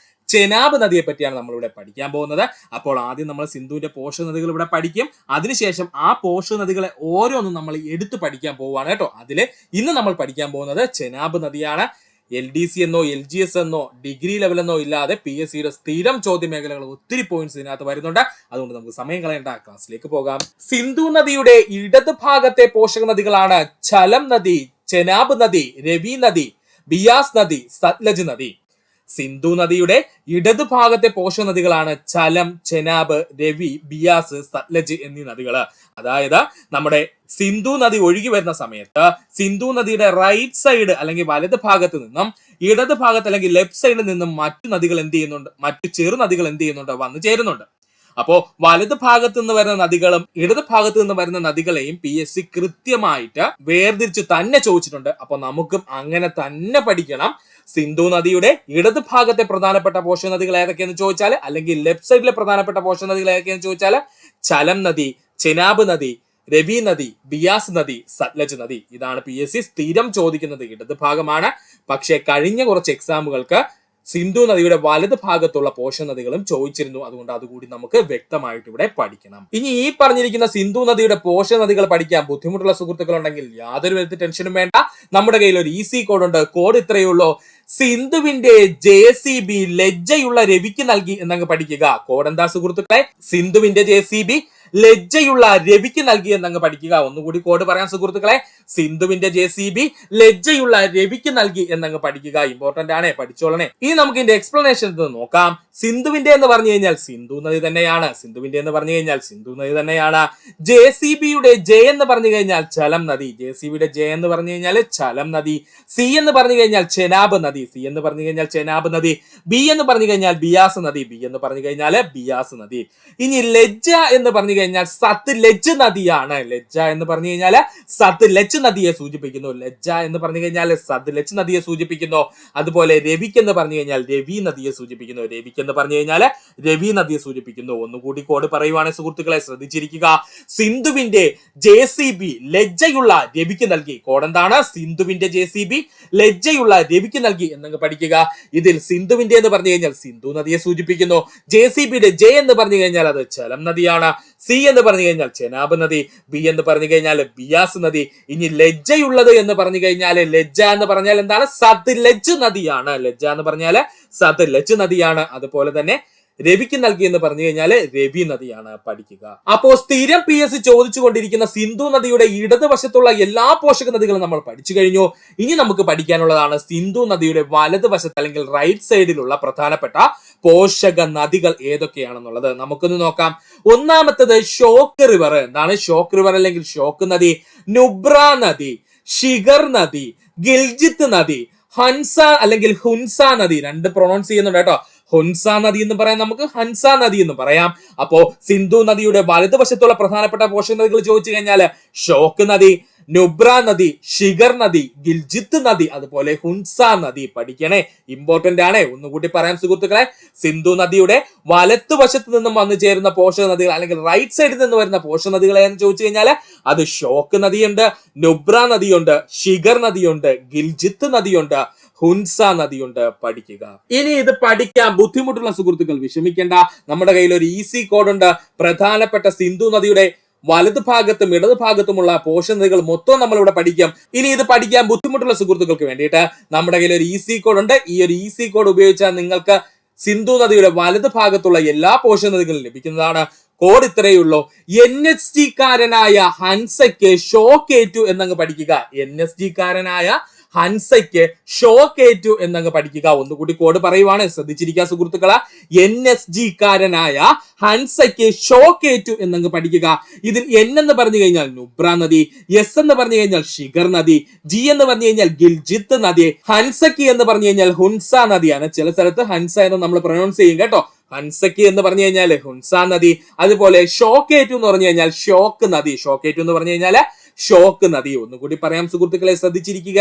ചെനാബ് നദിയെ പറ്റിയാണ് നമ്മളിവിടെ പഠിക്കാൻ പോകുന്നത്. അപ്പോൾ ആദ്യം നമ്മൾ സിന്ധുവിന്റെ പോഷക നദികൾ ഇവിടെ പഠിക്കും. അതിനുശേഷം ആ പോഷക നദികളെ ഓരോന്നും നമ്മൾ എടുത്തു പഠിക്കാൻ പോവുകയാണ് കേട്ടോ. അതില് ഇന്ന് നമ്മൾ പഠിക്കാൻ പോകുന്നത് ചെനാബ് നദിയാണ്. LDC എന്നോ LGS എന്നോ ഡിഗ്രി ലെവൽ എന്നോ ഇല്ലാതെ PSCയുടെ സ്ഥിരം ചോദ്യ മേഖലകൾ ഒത്തിരി പോയിന്റ്സ് ഇതിനകത്ത് വരുന്നുണ്ട്. അതുകൊണ്ട് നമുക്ക് സമയം കളയേണ്ട, ക്ലാസ്സിലേക്ക് പോകാം. സിന്ധു നദിയുടെ ഇടത് ഭാഗത്തെ പോഷക നദികളാണ് ഝലം നദി, ചെനാബ് നദി, രവി നദി, ബിയാസ് നദി, സത്ലജ് നദി. സിന്ധു നദിയുടെ ഇടതു ഭാഗത്തെ പോഷക നദികളാണ് ഝലം, ചെനാബ്, രവി, ബിയാസ്, സത്ലജ് എന്നീ നദികള്. അതായത് നമ്മുടെ സിന്ധു നദി ഒഴുകി വരുന്ന സമയത്ത് സിന്ധു നദിയുടെ റൈറ്റ് സൈഡ് അല്ലെങ്കിൽ വലത് ഭാഗത്ത് നിന്നും ഇടത് ഭാഗത്ത് അല്ലെങ്കിൽ ലെഫ്റ്റ് സൈഡിൽ നിന്നും മറ്റു നദികൾ എന്ത് ചെയ്യുന്നുണ്ട്? മറ്റു ചെറു നദികൾ എന്ത് ചെയ്യുന്നുണ്ട്? വന്നു ചേരുന്നുണ്ട്. അപ്പോ വലത് ഭാഗത്ത് നിന്ന് വരുന്ന നദികളും ഇടത് ഭാഗത്ത് നിന്ന് വരുന്ന നദികളെയും PSC കൃത്യമായിട്ട് വേർതിരിച്ച് തന്നെ ചോദിച്ചിട്ടുണ്ട്. അപ്പൊ നമുക്കും അങ്ങനെ തന്നെ പഠിക്കണം. സിന്ധു നദിയുടെ ഇടത് ഭാഗത്തെ പ്രധാനപ്പെട്ട പോഷക നദികൾ ഏതൊക്കെയെന്ന് ചോദിച്ചാൽ, അല്ലെങ്കിൽ ലെഫ്റ്റ് സൈഡിലെ പ്രധാനപ്പെട്ട പോഷക നദികൾ ഏതൊക്കെയെന്ന് ചോദിച്ചാൽ ഝലം നദി, ചെനാബ് നദി, രവി നദി, ബിയാസ് നദി, സത്ലജ് നദി. ഇതാണ് PSC സ്ഥിരം ചോദിക്കുന്നത്. ഇടത് ഭാഗമാണ്. പക്ഷെ കഴിഞ്ഞ കുറച്ച് എക്സാമുകൾക്ക് സിന്ധു നദിയുടെ വലത് ഭാഗത്തുള്ള പോഷക നദികളും ചോദിച്ചിരുന്നു. അതുകൊണ്ട് അതുകൂടി നമുക്ക് വ്യക്തമായിട്ട് ഇവിടെ പഠിക്കണം. ഇനി ഈ പറഞ്ഞിരിക്കുന്ന സിന്ധു നദിയുടെ പോഷക നദികൾ പഠിക്കാൻ ബുദ്ധിമുട്ടുള്ള സുഹൃത്തുക്കൾ ഉണ്ടെങ്കിൽ യാതൊരു വിധത്തിൽ ടെൻഷനും വേണ്ട. നമ്മുടെ കയ്യിൽ ഒരു ഈസി കോഡ് ഉണ്ട്. കോഡ് ഇത്രയേ ഉള്ളൂ: സിന്ധുവിന്റെ JCB ലജ്ജയുള്ള രവിക്ക് നൽകി എന്നങ്ങ് പഠിക്കുക. കോഡ് എന്താ സുഹൃത്തുക്കളെ? സിന്ധുവിന്റെ JCB ലജ്ജയുള്ള രവിക്ക് നൽകി എന്നങ്ങ് പഠിക്കുക. ഒന്നുകൂടി കോഡ് പറയാൻ സുഹൃത്തുക്കളെ: സിന്ധുവിന്റെ JCB ലജ്ജയുള്ള രവിക്ക് നൽകി എന്നങ്ങ് പഠിക്കുക. ഇമ്പോർട്ടന്റ് ആണ്, പഠിച്ചോളണേ. ഇനി നമുക്ക് ഇതിന്റെ എക്സ്പ്ലനേഷൻ നോക്കാം. സിന്ധുവിന്റെ എന്ന് പറഞ്ഞു കഴിഞ്ഞാൽ സിന്ധു നദി തന്നെയാണ്. സിന്ധുവിന്റെ എന്ന് പറഞ്ഞു കഴിഞ്ഞാൽ സിന്ധു നദി തന്നെയാണ്. JCBയുടെ J എന്ന് പറഞ്ഞു കഴിഞ്ഞാൽ ഝലം നദി. JCBയുടെ J എന്ന് പറഞ്ഞു കഴിഞ്ഞാൽ ഝലം നദി. C എന്ന് പറഞ്ഞു കഴിഞ്ഞാൽ ചെനാബ് നദി. C എന്ന് പറഞ്ഞു കഴിഞ്ഞാൽ ചെനാബ് നദി. B എന്ന് പറഞ്ഞു കഴിഞ്ഞാൽ ബിയാസ് നദി. B എന്ന് പറഞ്ഞു കഴിഞ്ഞാൽ ബിയാസ് നദി. ഇനി ലജ്ജ എന്ന് പറഞ്ഞു കഴിഞ്ഞാൽ സത്ലജ് നദിയാണ്. ലജ്ജ എന്ന് പറഞ്ഞു കഴിഞ്ഞാൽ സത്ലജ് നദിയെ സൂചിപ്പിക്കുന്നു. ലജ്ജ എന്ന് പറഞ്ഞു കഴിഞ്ഞാൽ സത്ലജ് നദിയെ സൂചിപ്പിക്കുന്നു. അതുപോലെ രവിക്ക് എന്ന് പറഞ്ഞു കഴിഞ്ഞാൽ രവി നദിയെ സൂചിപ്പിക്കുന്നു. രവിക്ക് എന്ന് പറഞ്ഞു കഴിഞ്ഞാൽ രവി നദിയെ സൂചിപ്പിക്കുന്നു. ഒന്നുകൂടി കോഡ് പറയുവാണ് സുഹൃത്തുക്കളെ, ശ്രദ്ധിച്ചിരിക്കുക. സിന്ധുവിന്റെ JCB ലജ്ജയുള്ള രവിക്ക് നൽകി. കോഡ് എന്താണ്? സിന്ധുവിന്റെ JCB ലജ്ജയുള്ള രവിക്ക് നൽകി എന്നങ്ങ് പഠിക്കുക. ഇതിൽ സിന്ധുവിന്റെ എന്ന് പറഞ്ഞു കഴിഞ്ഞാൽ സിന്ധു നദിയെ സൂചിപ്പിക്കുന്നു. JCBയുടെ J എന്ന് പറഞ്ഞു കഴിഞ്ഞാൽ അത് ഝലം നദിയാണ്. C എന്ന് പറഞ്ഞു കഴിഞ്ഞാൽ ചെനാബ് നദി. B എന്ന് പറഞ്ഞു കഴിഞ്ഞാൽ ബിയാസ് നദി. ഇനി ലജ്ജയുള്ളത് എന്ന് പറഞ്ഞു കഴിഞ്ഞാൽ ലജ്ജ എന്ന് പറഞ്ഞാൽ എന്താണ്? സത്ലജ് നദിയാണ്. ലജ്ജ എന്ന് പറഞ്ഞാൽ സത്ലജ് നദിയാണ്. അതുപോലെ തന്നെ രവിക്ക് നൽകി എന്ന് പറഞ്ഞു കഴിഞ്ഞാൽ രവി നദിയാണ്. പഠിക്കുക. അപ്പോ സ്ഥിരം PSC ചോദിച്ചുകൊണ്ടിരിക്കുന്ന സിന്ധു നദിയുടെ ഇടതുവശത്തുള്ള എല്ലാ പോഷക നദികളും നമ്മൾ പഠിച്ചു കഴിഞ്ഞു. ഇനി നമുക്ക് പഠിക്കാനുള്ളതാണ് സിന്ധു നദിയുടെ വലതുവശത്ത് അല്ലെങ്കിൽ റൈറ്റ് സൈഡിലുള്ള പ്രധാനപ്പെട്ട പോഷക നദികൾ ഏതൊക്കെയാണെന്നുള്ളത്. നമുക്കൊന്ന് നോക്കാം. ഒന്നാമത്തത് ഷോക്ക് റിവർ. എന്താണ് ഷോക്ക് റിവർ അല്ലെങ്കിൽ ഷോക്ക് നദി? നുബ്ര നദി, ഷിഗർ നദി, ഗിൽജിത്ത് നദി, ഹൻസ അല്ലെങ്കിൽ ഹുൻസ നദി. രണ്ട് പ്രൊണൗൺസ് ചെയ്യുന്നുണ്ട് കേട്ടോ. ഹുൻസ നദി എന്ന് പറയാം, നമുക്ക് ഹൻസ നദി എന്ന് പറയാം. അപ്പോ സിന്ധു നദിയുടെ വലതുവശത്തുള്ള പ്രധാനപ്പെട്ട പോഷക നദികൾ ചോദിച്ചു കഴിഞ്ഞാൽ ഷോക്ക് നദി, നുബ്ര നദി, ഷിഗർ നദി, ഗിൽജിത്ത് നദി, അതുപോലെ ഹുൻസ നദി. പഠിക്കണേ, ഇമ്പോർട്ടന്റ് ആണ്. ഒന്നുകൂടി പറയാം സുഹൃത്തുക്കളെ. സിന്ധു നദിയുടെ വലത്തുവശത്ത് നിന്നും വന്നു ചേരുന്ന പോഷക നദികൾ അല്ലെങ്കിൽ റൈറ്റ് സൈഡിൽ നിന്ന് വരുന്ന പോഷക നദികൾ എന്ന് ചോദിച്ചു കഴിഞ്ഞാൽ അത് ഷോക്ക് നദിയുണ്ട്, നുബ്ര നദിയുണ്ട്, ഷിഗർ നദിയുണ്ട്, ഗിൽജിത്ത് നദിയുണ്ട്, ഹുൻസ നദിയുണ്ട്. പഠിക്കുക. ഇനി ഇത് പഠിക്കാൻ ബുദ്ധിമുട്ടുള്ള സുഹൃത്തുക്കൾ വിഷമിക്കേണ്ട. നമ്മുടെ കയ്യിൽ ഒരു ഈസി കോഡ് ഉണ്ട്. പ്രധാനപ്പെട്ട സിന്ധു നദിയുടെ വലത് ഭാഗത്തും ഇടത് ഭാഗത്തുമുള്ള പോഷക നദികൾ മൊത്തം നമ്മളിവിടെ പഠിക്കാം. ഇനി ഇത് പഠിക്കാൻ ബുദ്ധിമുട്ടുള്ള സുഹൃത്തുക്കൾക്ക് വേണ്ടിയിട്ട് നമ്മുടെ കയ്യിൽ ഒരു ഈസി കോഡ് ഉണ്ട്. ഈ ഒരു ഈസി കോഡ് ഉപയോഗിച്ചാൽ നിങ്ങൾക്ക് സിന്ധു നദിയുടെ വലത് ഭാഗത്തുള്ള എല്ലാ പോഷക നദികളും ലഭിക്കുന്നതാണ്. കോഡ് ഇത്രയേ ഉള്ളൂ. NST കാരനായ ഹൻസയ്ക്ക് ഷോക്ക് ഏറ്റു എന്നങ്ങ് പഠിക്കുക. NST കാരനായ ഹൻസയ്ക്ക് ഷോക്ക് ഏറ്റു എന്നങ്ങ് പഠിക്കുക. ഒന്നുകൂടി കോഡ് പറയുവാണ്, ശ്രദ്ധിച്ചിരിക്കുക സുഹൃത്തുക്കളെ. NSG കാരനായ ഹൻസയ്ക്ക് ഷോക്ക് ഏറ്റു എന്നങ്ങ് പഠിക്കുക. ഇതിൽ N എന്ന് പറഞ്ഞു കഴിഞ്ഞാൽ നുബ്ര നദി, S എന്ന് പറഞ്ഞു കഴിഞ്ഞാൽ ഷിഗർ നദി, G എന്ന് പറഞ്ഞു കഴിഞ്ഞാൽ ഗിൽജിത്ത് നദി, ഹൻസക്കി എന്ന് പറഞ്ഞു കഴിഞ്ഞാൽ ഹുൻസ നദിയാണ്. ചില സ്ഥലത്ത് ഹൻസ എന്ന് നമ്മൾ പ്രൊനൗൺസ് ചെയ്യും കേട്ടോ. ഹൻസക്കി എന്ന് പറഞ്ഞു കഴിഞ്ഞാൽ ഹുൻസ നദി. അതുപോലെ ഷോക്കേറ്റു എന്ന് പറഞ്ഞു കഴിഞ്ഞാൽ ഷോക്ക് നദി. ഷോക്കേറ്റു എന്ന് പറഞ്ഞു കഴിഞ്ഞാൽ ഷോക്ക് നദി. ഒന്നുകൂടി പറയാം സുഹൃത്തുക്കളെ, ശ്രദ്ധിച്ചിരിക്കുക.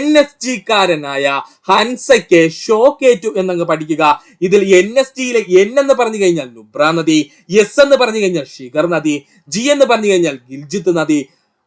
NSG കാരനായ ഹൻസയ്ക്ക് ഷോക്കേറ്റു എന്നങ്ങ് പഠിക്കുക. ഇതിൽ NSGയിലെ N എന്ന് പറഞ്ഞു കഴിഞ്ഞാൽ നുബ്ര നദി, S എന്ന് പറഞ്ഞു കഴിഞ്ഞാൽ ഷിഗർ നദി, G എന്ന് പറഞ്ഞു കഴിഞ്ഞാൽ ഗിൽജിത്ത് നദി,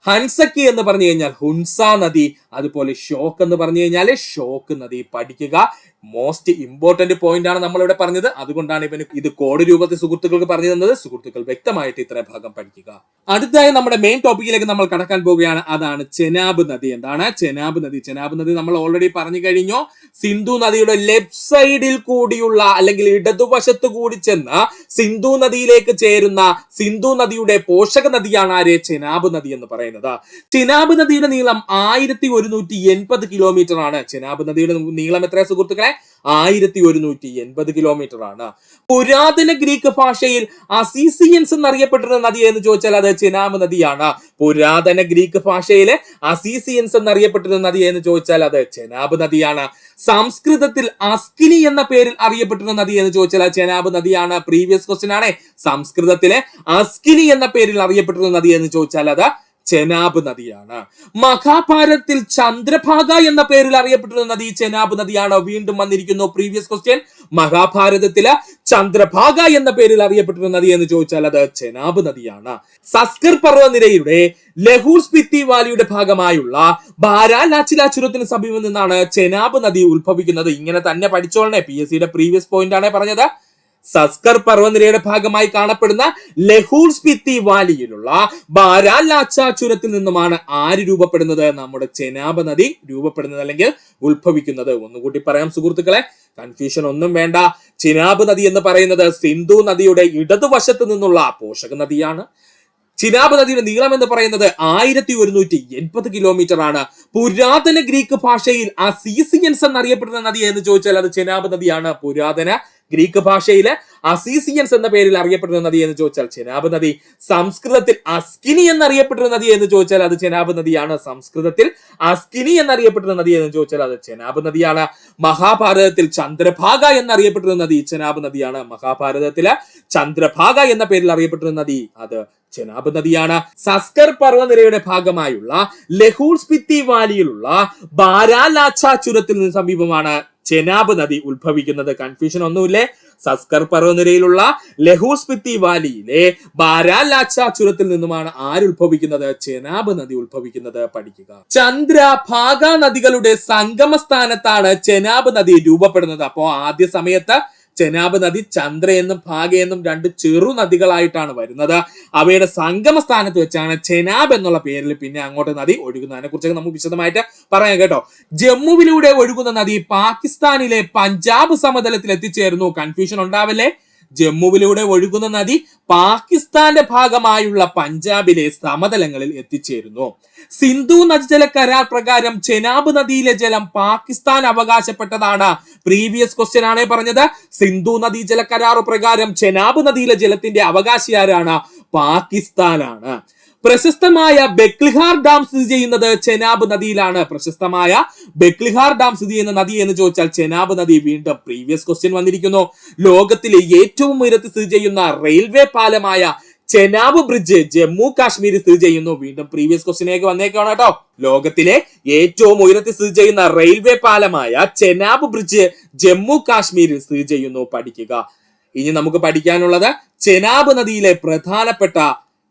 ഹൻസക്കി എന്ന് പറഞ്ഞു കഴിഞ്ഞാൽ ഹുൻസ നദി, അതുപോലെ ഷോക്ക് എന്ന് പറഞ്ഞു കഴിഞ്ഞാൽ ഷോക്ക് നദി പഠിക്കുക. മോസ്റ്റ് ഇമ്പോർട്ടന്റ് പോയിന്റ് ആണ് നമ്മളിവിടെ പറഞ്ഞത്. അതുകൊണ്ടാണ് ഇവന് ഇത് കോഡ് രൂപത്തിൽ സുഹൃത്തുക്കൾക്ക് പറഞ്ഞു തന്നത്. സുഹൃത്തുക്കൾ വ്യക്തമായിട്ട് ഇത്ര ഭാഗം പഠിക്കുക. അടുത്തായി നമ്മുടെ മെയിൻ ടോപ്പിക്കിലേക്ക് നമ്മൾ കടക്കാൻ പോവുകയാണ്. അതാണ് ചെനാബ് നദി. എന്താണ് ചെനാബ് നദി? ചെനാബ് നദി നമ്മൾ ഓൾറെഡി പറഞ്ഞു കഴിഞ്ഞു. സിന്ധു നദിയുടെ ലെഫ്റ്റ് സൈഡിൽ കൂടിയുള്ള അല്ലെങ്കിൽ ഇടതുവശത്ത് കൂടി ചെന്ന് സിന്ധു നദിയിലേക്ക് ചേരുന്ന സിന്ധു നദിയുടെ പോഷക നദിയാണ് ആര്? ചെനാബ് നദി എന്ന് പറയുന്നത്. ചെനാബ് നദിയുടെ നീളം 1180 കിലോമീറ്റർ ആണ്. ചെനാബ് നദിയുടെ നീളം എത്ര സുഹൃത്തുക്കളെ? 1180 കിലോമീറ്റർ ആണ്. പുരാതന ഗ്രീക്ക് ഭാഷയിൽ അസീസിയൻസ് എന്നറിയപ്പെട്ടിരുന്ന നദി എന്ന് ചോദിച്ചാൽ അത് ചെനാബ് നദിയാണ്. പുരാതന ഗ്രീക്ക് ഭാഷയിലെ അസീസിയൻസ് എന്നറിയപ്പെട്ടിരുന്ന നദി എന്ന് ചോദിച്ചാൽ അത് ചെനാബ് നദിയാണ്. സംസ്കൃതത്തിൽ അസ്കിനി എന്ന പേരിൽ അറിയപ്പെട്ടിരുന്ന നദി എന്ന് ചോദിച്ചാൽ ചെനാബ് നദിയാണ്. പ്രീവിയസ് ക്വസ്റ്റ്യൻ ആണ്. സംസ്കൃതത്തിലെ അസ്കിനി എന്ന പേരിൽ അറിയപ്പെട്ടിരുന്ന നദി എന്ന് ചോദിച്ചാൽ അത് ചെനാബ് നദിയാണ്. മഹാഭാരതത്തിൽ ചന്ദ്രഭാഗ എന്ന പേരിൽ അറിയപ്പെട്ടിരുന്ന നദി ചെനാബ് നദിയാണ്. വീണ്ടും വന്നിരിക്കുന്നു പ്രീവിയസ് ക്വസ്റ്റ്യൻ. മഹാഭാരതത്തില് ചന്ദ്രഭാഗ എന്ന പേരിൽ അറിയപ്പെട്ടിരുന്ന നദി എന്ന് ചോദിച്ചാൽ അത് ചെനാബ് നദിയാണ്. സസ്കർ പർവ്വതനിരയുടെ ലഹൂർ സ്പിത്തി വാലിയുടെ ഭാഗമായുള്ള ബാരാലാച്ചില ചുരത്തിന് സമീപം നിന്നാണ് ചെനാബ് നദി ഉത്ഭവിക്കുന്നത്. ഇങ്ങനെ തന്നെ പഠിച്ചോളണേ. PSCയുടെ പ്രീവിയസ് പോയിന്റ് ആണ് പറഞ്ഞത്. സസ്കർ പർവ്വതനിരയുടെ ഭാഗമായി കാണപ്പെടുന്ന ലഹൂർ സ്പിത്തി വാലിയിലുള്ള ബാരാലാച്ച ചുരത്തിൽ നിന്നുമാണ് ആര് രൂപപ്പെടുന്നത്? നമ്മുടെ ചെനാബ് നദി രൂപപ്പെടുന്നത് അല്ലെങ്കിൽ ഉത്ഭവിക്കുന്നത്. ഒന്നുകൂടി പറയാം സുഹൃത്തുക്കളെ, കൺഫ്യൂഷൻ ഒന്നും വേണ്ട. ചെനാബ് നദി എന്ന് പറയുന്നത് സിന്ധു നദിയുടെ ഇടതുവശത്ത് നിന്നുള്ള പോഷക നദിയാണ്. ചെനാബ് നദിയുടെ നീളം എന്ന് പറയുന്നത് 1180 കിലോമീറ്റർ ആണ്. പുരാതന ഗ്രീക്ക് ഭാഷയിൽ അസീസിയൻസ് എന്നറിയപ്പെടുന്ന നദി എന്ന് ചോദിച്ചാൽ അത് ചെനാബ് നദിയാണ്. പുരാതന ഗ്രീക്ക് ഭാഷയിലെ അസീസിയൻസ് എന്ന പേരിൽ അറിയപ്പെടുന്ന നദി എന്ന് ചോദിച്ചാൽ ചെനാബ് നദി. സംസ്കൃതത്തിൽ അസ്കിനി എന്നറിയപ്പെട്ടിരുന്ന നദി എന്ന് ചോദിച്ചാൽ അത് ചെനാബ് നദിയാണ്. സംസ്കൃതത്തിൽ അസ്കിനി എന്നറിയപ്പെട്ടിരുന്ന നദി എന്ന് ചോദിച്ചാൽ അത് ചെനാബ് നദിയാണ്. മഹാഭാരതത്തിൽ ചന്ദ്രഭാഗ എന്നറിയപ്പെട്ടിരുന്ന നദി ചെനാബ് നദിയാണ്. മഹാഭാരതത്തില് ചന്ദ്രഭാഗ എന്ന പേരിൽ അറിയപ്പെട്ടിരുന്ന നദി അത് ചെനാബ് നദിയാണ്. സസ്കർ പർവ്വതനിരയുടെ ഭാഗമായുള്ള ലഹൂർ സ്പിത്തി വാലിയിലുള്ള ബാരാലാച്ച ചുരത്തിന് സമീപമാണ് ചെനാബ് നദി ഉത്ഭവിക്കുന്നത്. കൺഫ്യൂഷൻ ഒന്നുമില്ലേ? സസ്കർ പർവ്വതനിരയിലുള്ള ലഹൂർ സ്പിത്തി വാലിയിലെ ബാരാലാച്ച ചുരത്തിൽ നിന്നുമാണ് ആര് ഉത്ഭവിക്കുന്നത്? ചെനാബ് നദി ഉത്ഭവിക്കുന്നത്. പഠിക്കുക. ചന്ദ്രഭാഗ നദികളുടെ സംഗമ സ്ഥാനത്താണ് ചെനാബ് നദി രൂപപ്പെടുന്നത്. അപ്പോ ആദ്യ സമയത്ത് ചെനാബ് നദി ചന്ദ്ര എന്നും ഭാഗ എന്നും രണ്ട് ചെറു നദികളായിട്ടാണ് വരുന്നത്. അവയുടെ സംഗമ സ്ഥാനത്ത് വെച്ചാണ് ചെനാബ് എന്നുള്ള പേരിൽ പിന്നെ അങ്ങോട്ട് നദി ഒഴുകുന്നത്. അതിനെ കുറിച്ചൊക്കെ നമുക്ക് വിശദമായിട്ട് പറയാം കേട്ടോ. ജമ്മുവിലൂടെ ഒഴുകുന്ന നദി പാകിസ്ഥാനിലെ പഞ്ചാബ് സമതലത്തിൽ എത്തിച്ചേർന്നു. കൺഫ്യൂഷൻ ഉണ്ടാവില്ലേ? ജമ്മുവിലൂടെ ഒഴുകുന്ന നദി പാകിസ്ഥാന്റെ ഭാഗമായുള്ള പഞ്ചാബിലെ സമതലങ്ങളിൽ എത്തിച്ചേരുന്നു. സിന്ധു നദീജല കരാർ പ്രകാരം ചെനാബ് നദിയിലെ ജലം പാകിസ്ഥാൻ അവകാശപ്പെട്ടതാണ്. പ്രീവിയസ് ക്വസ്റ്റ്യൻ ആണ് പറഞ്ഞത്. സിന്ധു നദീജല കരാർ പ്രകാരം ചെനാബ് നദിയിലെ ജലത്തിന്റെ അവകാശി ആരാണ്? പാകിസ്ഥാനാണ്. പ്രശസ്തമായ ബെക്ലിഹാർ ഡാം സ്ഥിതി ചെയ്യുന്നത് ചെനാബ് നദിയിലാണ്. പ്രശസ്തമായ ബെക്ലിഹാർ ഡാം സ്ഥിതി ചെയ്യുന്ന നദി എന്ന് ചോദിച്ചാൽ ചെനാബ് നദി. വീണ്ടും പ്രീവിയസ് ക്വസ്റ്റ്യൻ വന്നിരിക്കുന്നു. ലോകത്തിലെ ഏറ്റവും ഉയരത്തിൽ സ്ഥിതി ചെയ്യുന്ന റെയിൽവേ പാലമായ ചെനാബ് ബ്രിഡ്ജ് ജമ്മു കാശ്മീരിൽ സ്ഥിതി ചെയ്യുന്നു. വീണ്ടും പ്രീവിയസ് ക്വസ്റ്റ്യനേക്ക് വന്നേക്കാണ് കേട്ടോ. ലോകത്തിലെ ഏറ്റവും ഉയരത്തിൽ സ്ഥിതി ചെയ്യുന്ന റെയിൽവേ പാലമായ ചെനാബ് ബ്രിഡ്ജ് ജമ്മു കാശ്മീരിൽ സ്ഥിതി ചെയ്യുന്നു. പഠിക്കുക. ഇനി നമുക്ക് പഠിക്കാനുള്ളത് ചെനാബ് നദിയിലെ പ്രധാനപ്പെട്ട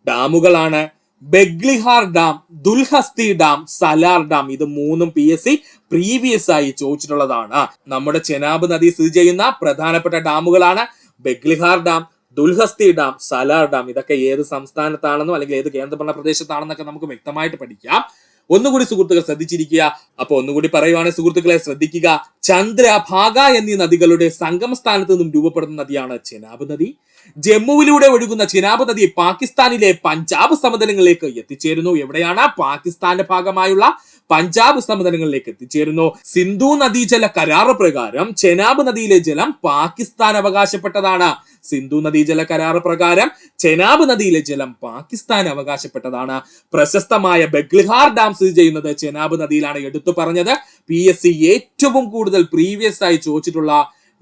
ഡാമുകളാണ്. Baglihar dam, Dulhasti dam, Salal dam. ഇത് മൂന്നും PSC പ്രീവിയസ് ആയി ചോദിച്ചിട്ടുള്ളതാണ്. നമ്മുടെ ചെനാബ് നദി സ്ഥിതി ചെയ്യുന്ന പ്രധാനപ്പെട്ട ഡാമുകളാണ് Baglihar dam, Dulhasti dam, Salal dam. ഇതൊക്കെ ഏത് സംസ്ഥാനത്താണെന്നോ അല്ലെങ്കിൽ ഏത് കേന്ദ്രഭരണ പ്രദേശത്താണെന്നൊക്കെ നമുക്ക് വ്യക്തമായിട്ട് പഠിക്കാം. ഒന്നുകൂടി സുഹൃത്തുക്കൾ ശ്രദ്ധിച്ചിരിക്കുക. അപ്പൊ ഒന്നുകൂടി പറയുവാണെങ്കിൽ സുഹൃത്തുക്കളെ ശ്രദ്ധിക്കുക. ചന്ദ്രഭാഗ എന്നീ നദികളുടെ സംഗമ സ്ഥാനത്ത് നിന്നും രൂപപ്പെടുന്ന നദിയാണ് ചെനാബ് നദി. ജമ്മുവിലൂടെ ഒഴുകുന്ന ചെനാബ് നദി പാകിസ്ഥാനിലെ പഞ്ചാബ് സമതലങ്ങളിലേക്ക് എത്തിച്ചേരുന്നു. എവിടെയാണ്? പാകിസ്ഥാന്റെ ഭാഗമായുള്ള പഞ്ചാബ് സമതലങ്ങളിലേക്ക് എത്തിച്ചേരുന്നു. സിന്ധു നദീജല കരാർ പ്രകാരം ചെനാബ് നദിയിലെ ജലം പാകിസ്ഥാൻ അവകാശപ്പെട്ടതാണ്. സിന്ധു നദീജല കരാർ പ്രകാരം ചെനാബ് നദിയിലെ ജലം പാകിസ്ഥാൻ അവകാശപ്പെട്ടതാണ്. പ്രശസ്തമായ ബഗ്ലിഹാർ ഡാം സ്ഥിതി ചെയ്യുന്നത് ചെനാബ് നദിയിലാണ്. എടുത്തു പറഞ്ഞത് PSC ഏറ്റവും കൂടുതൽ പ്രീവിയസ് ആയി ചോദിച്ചിട്ടുള്ള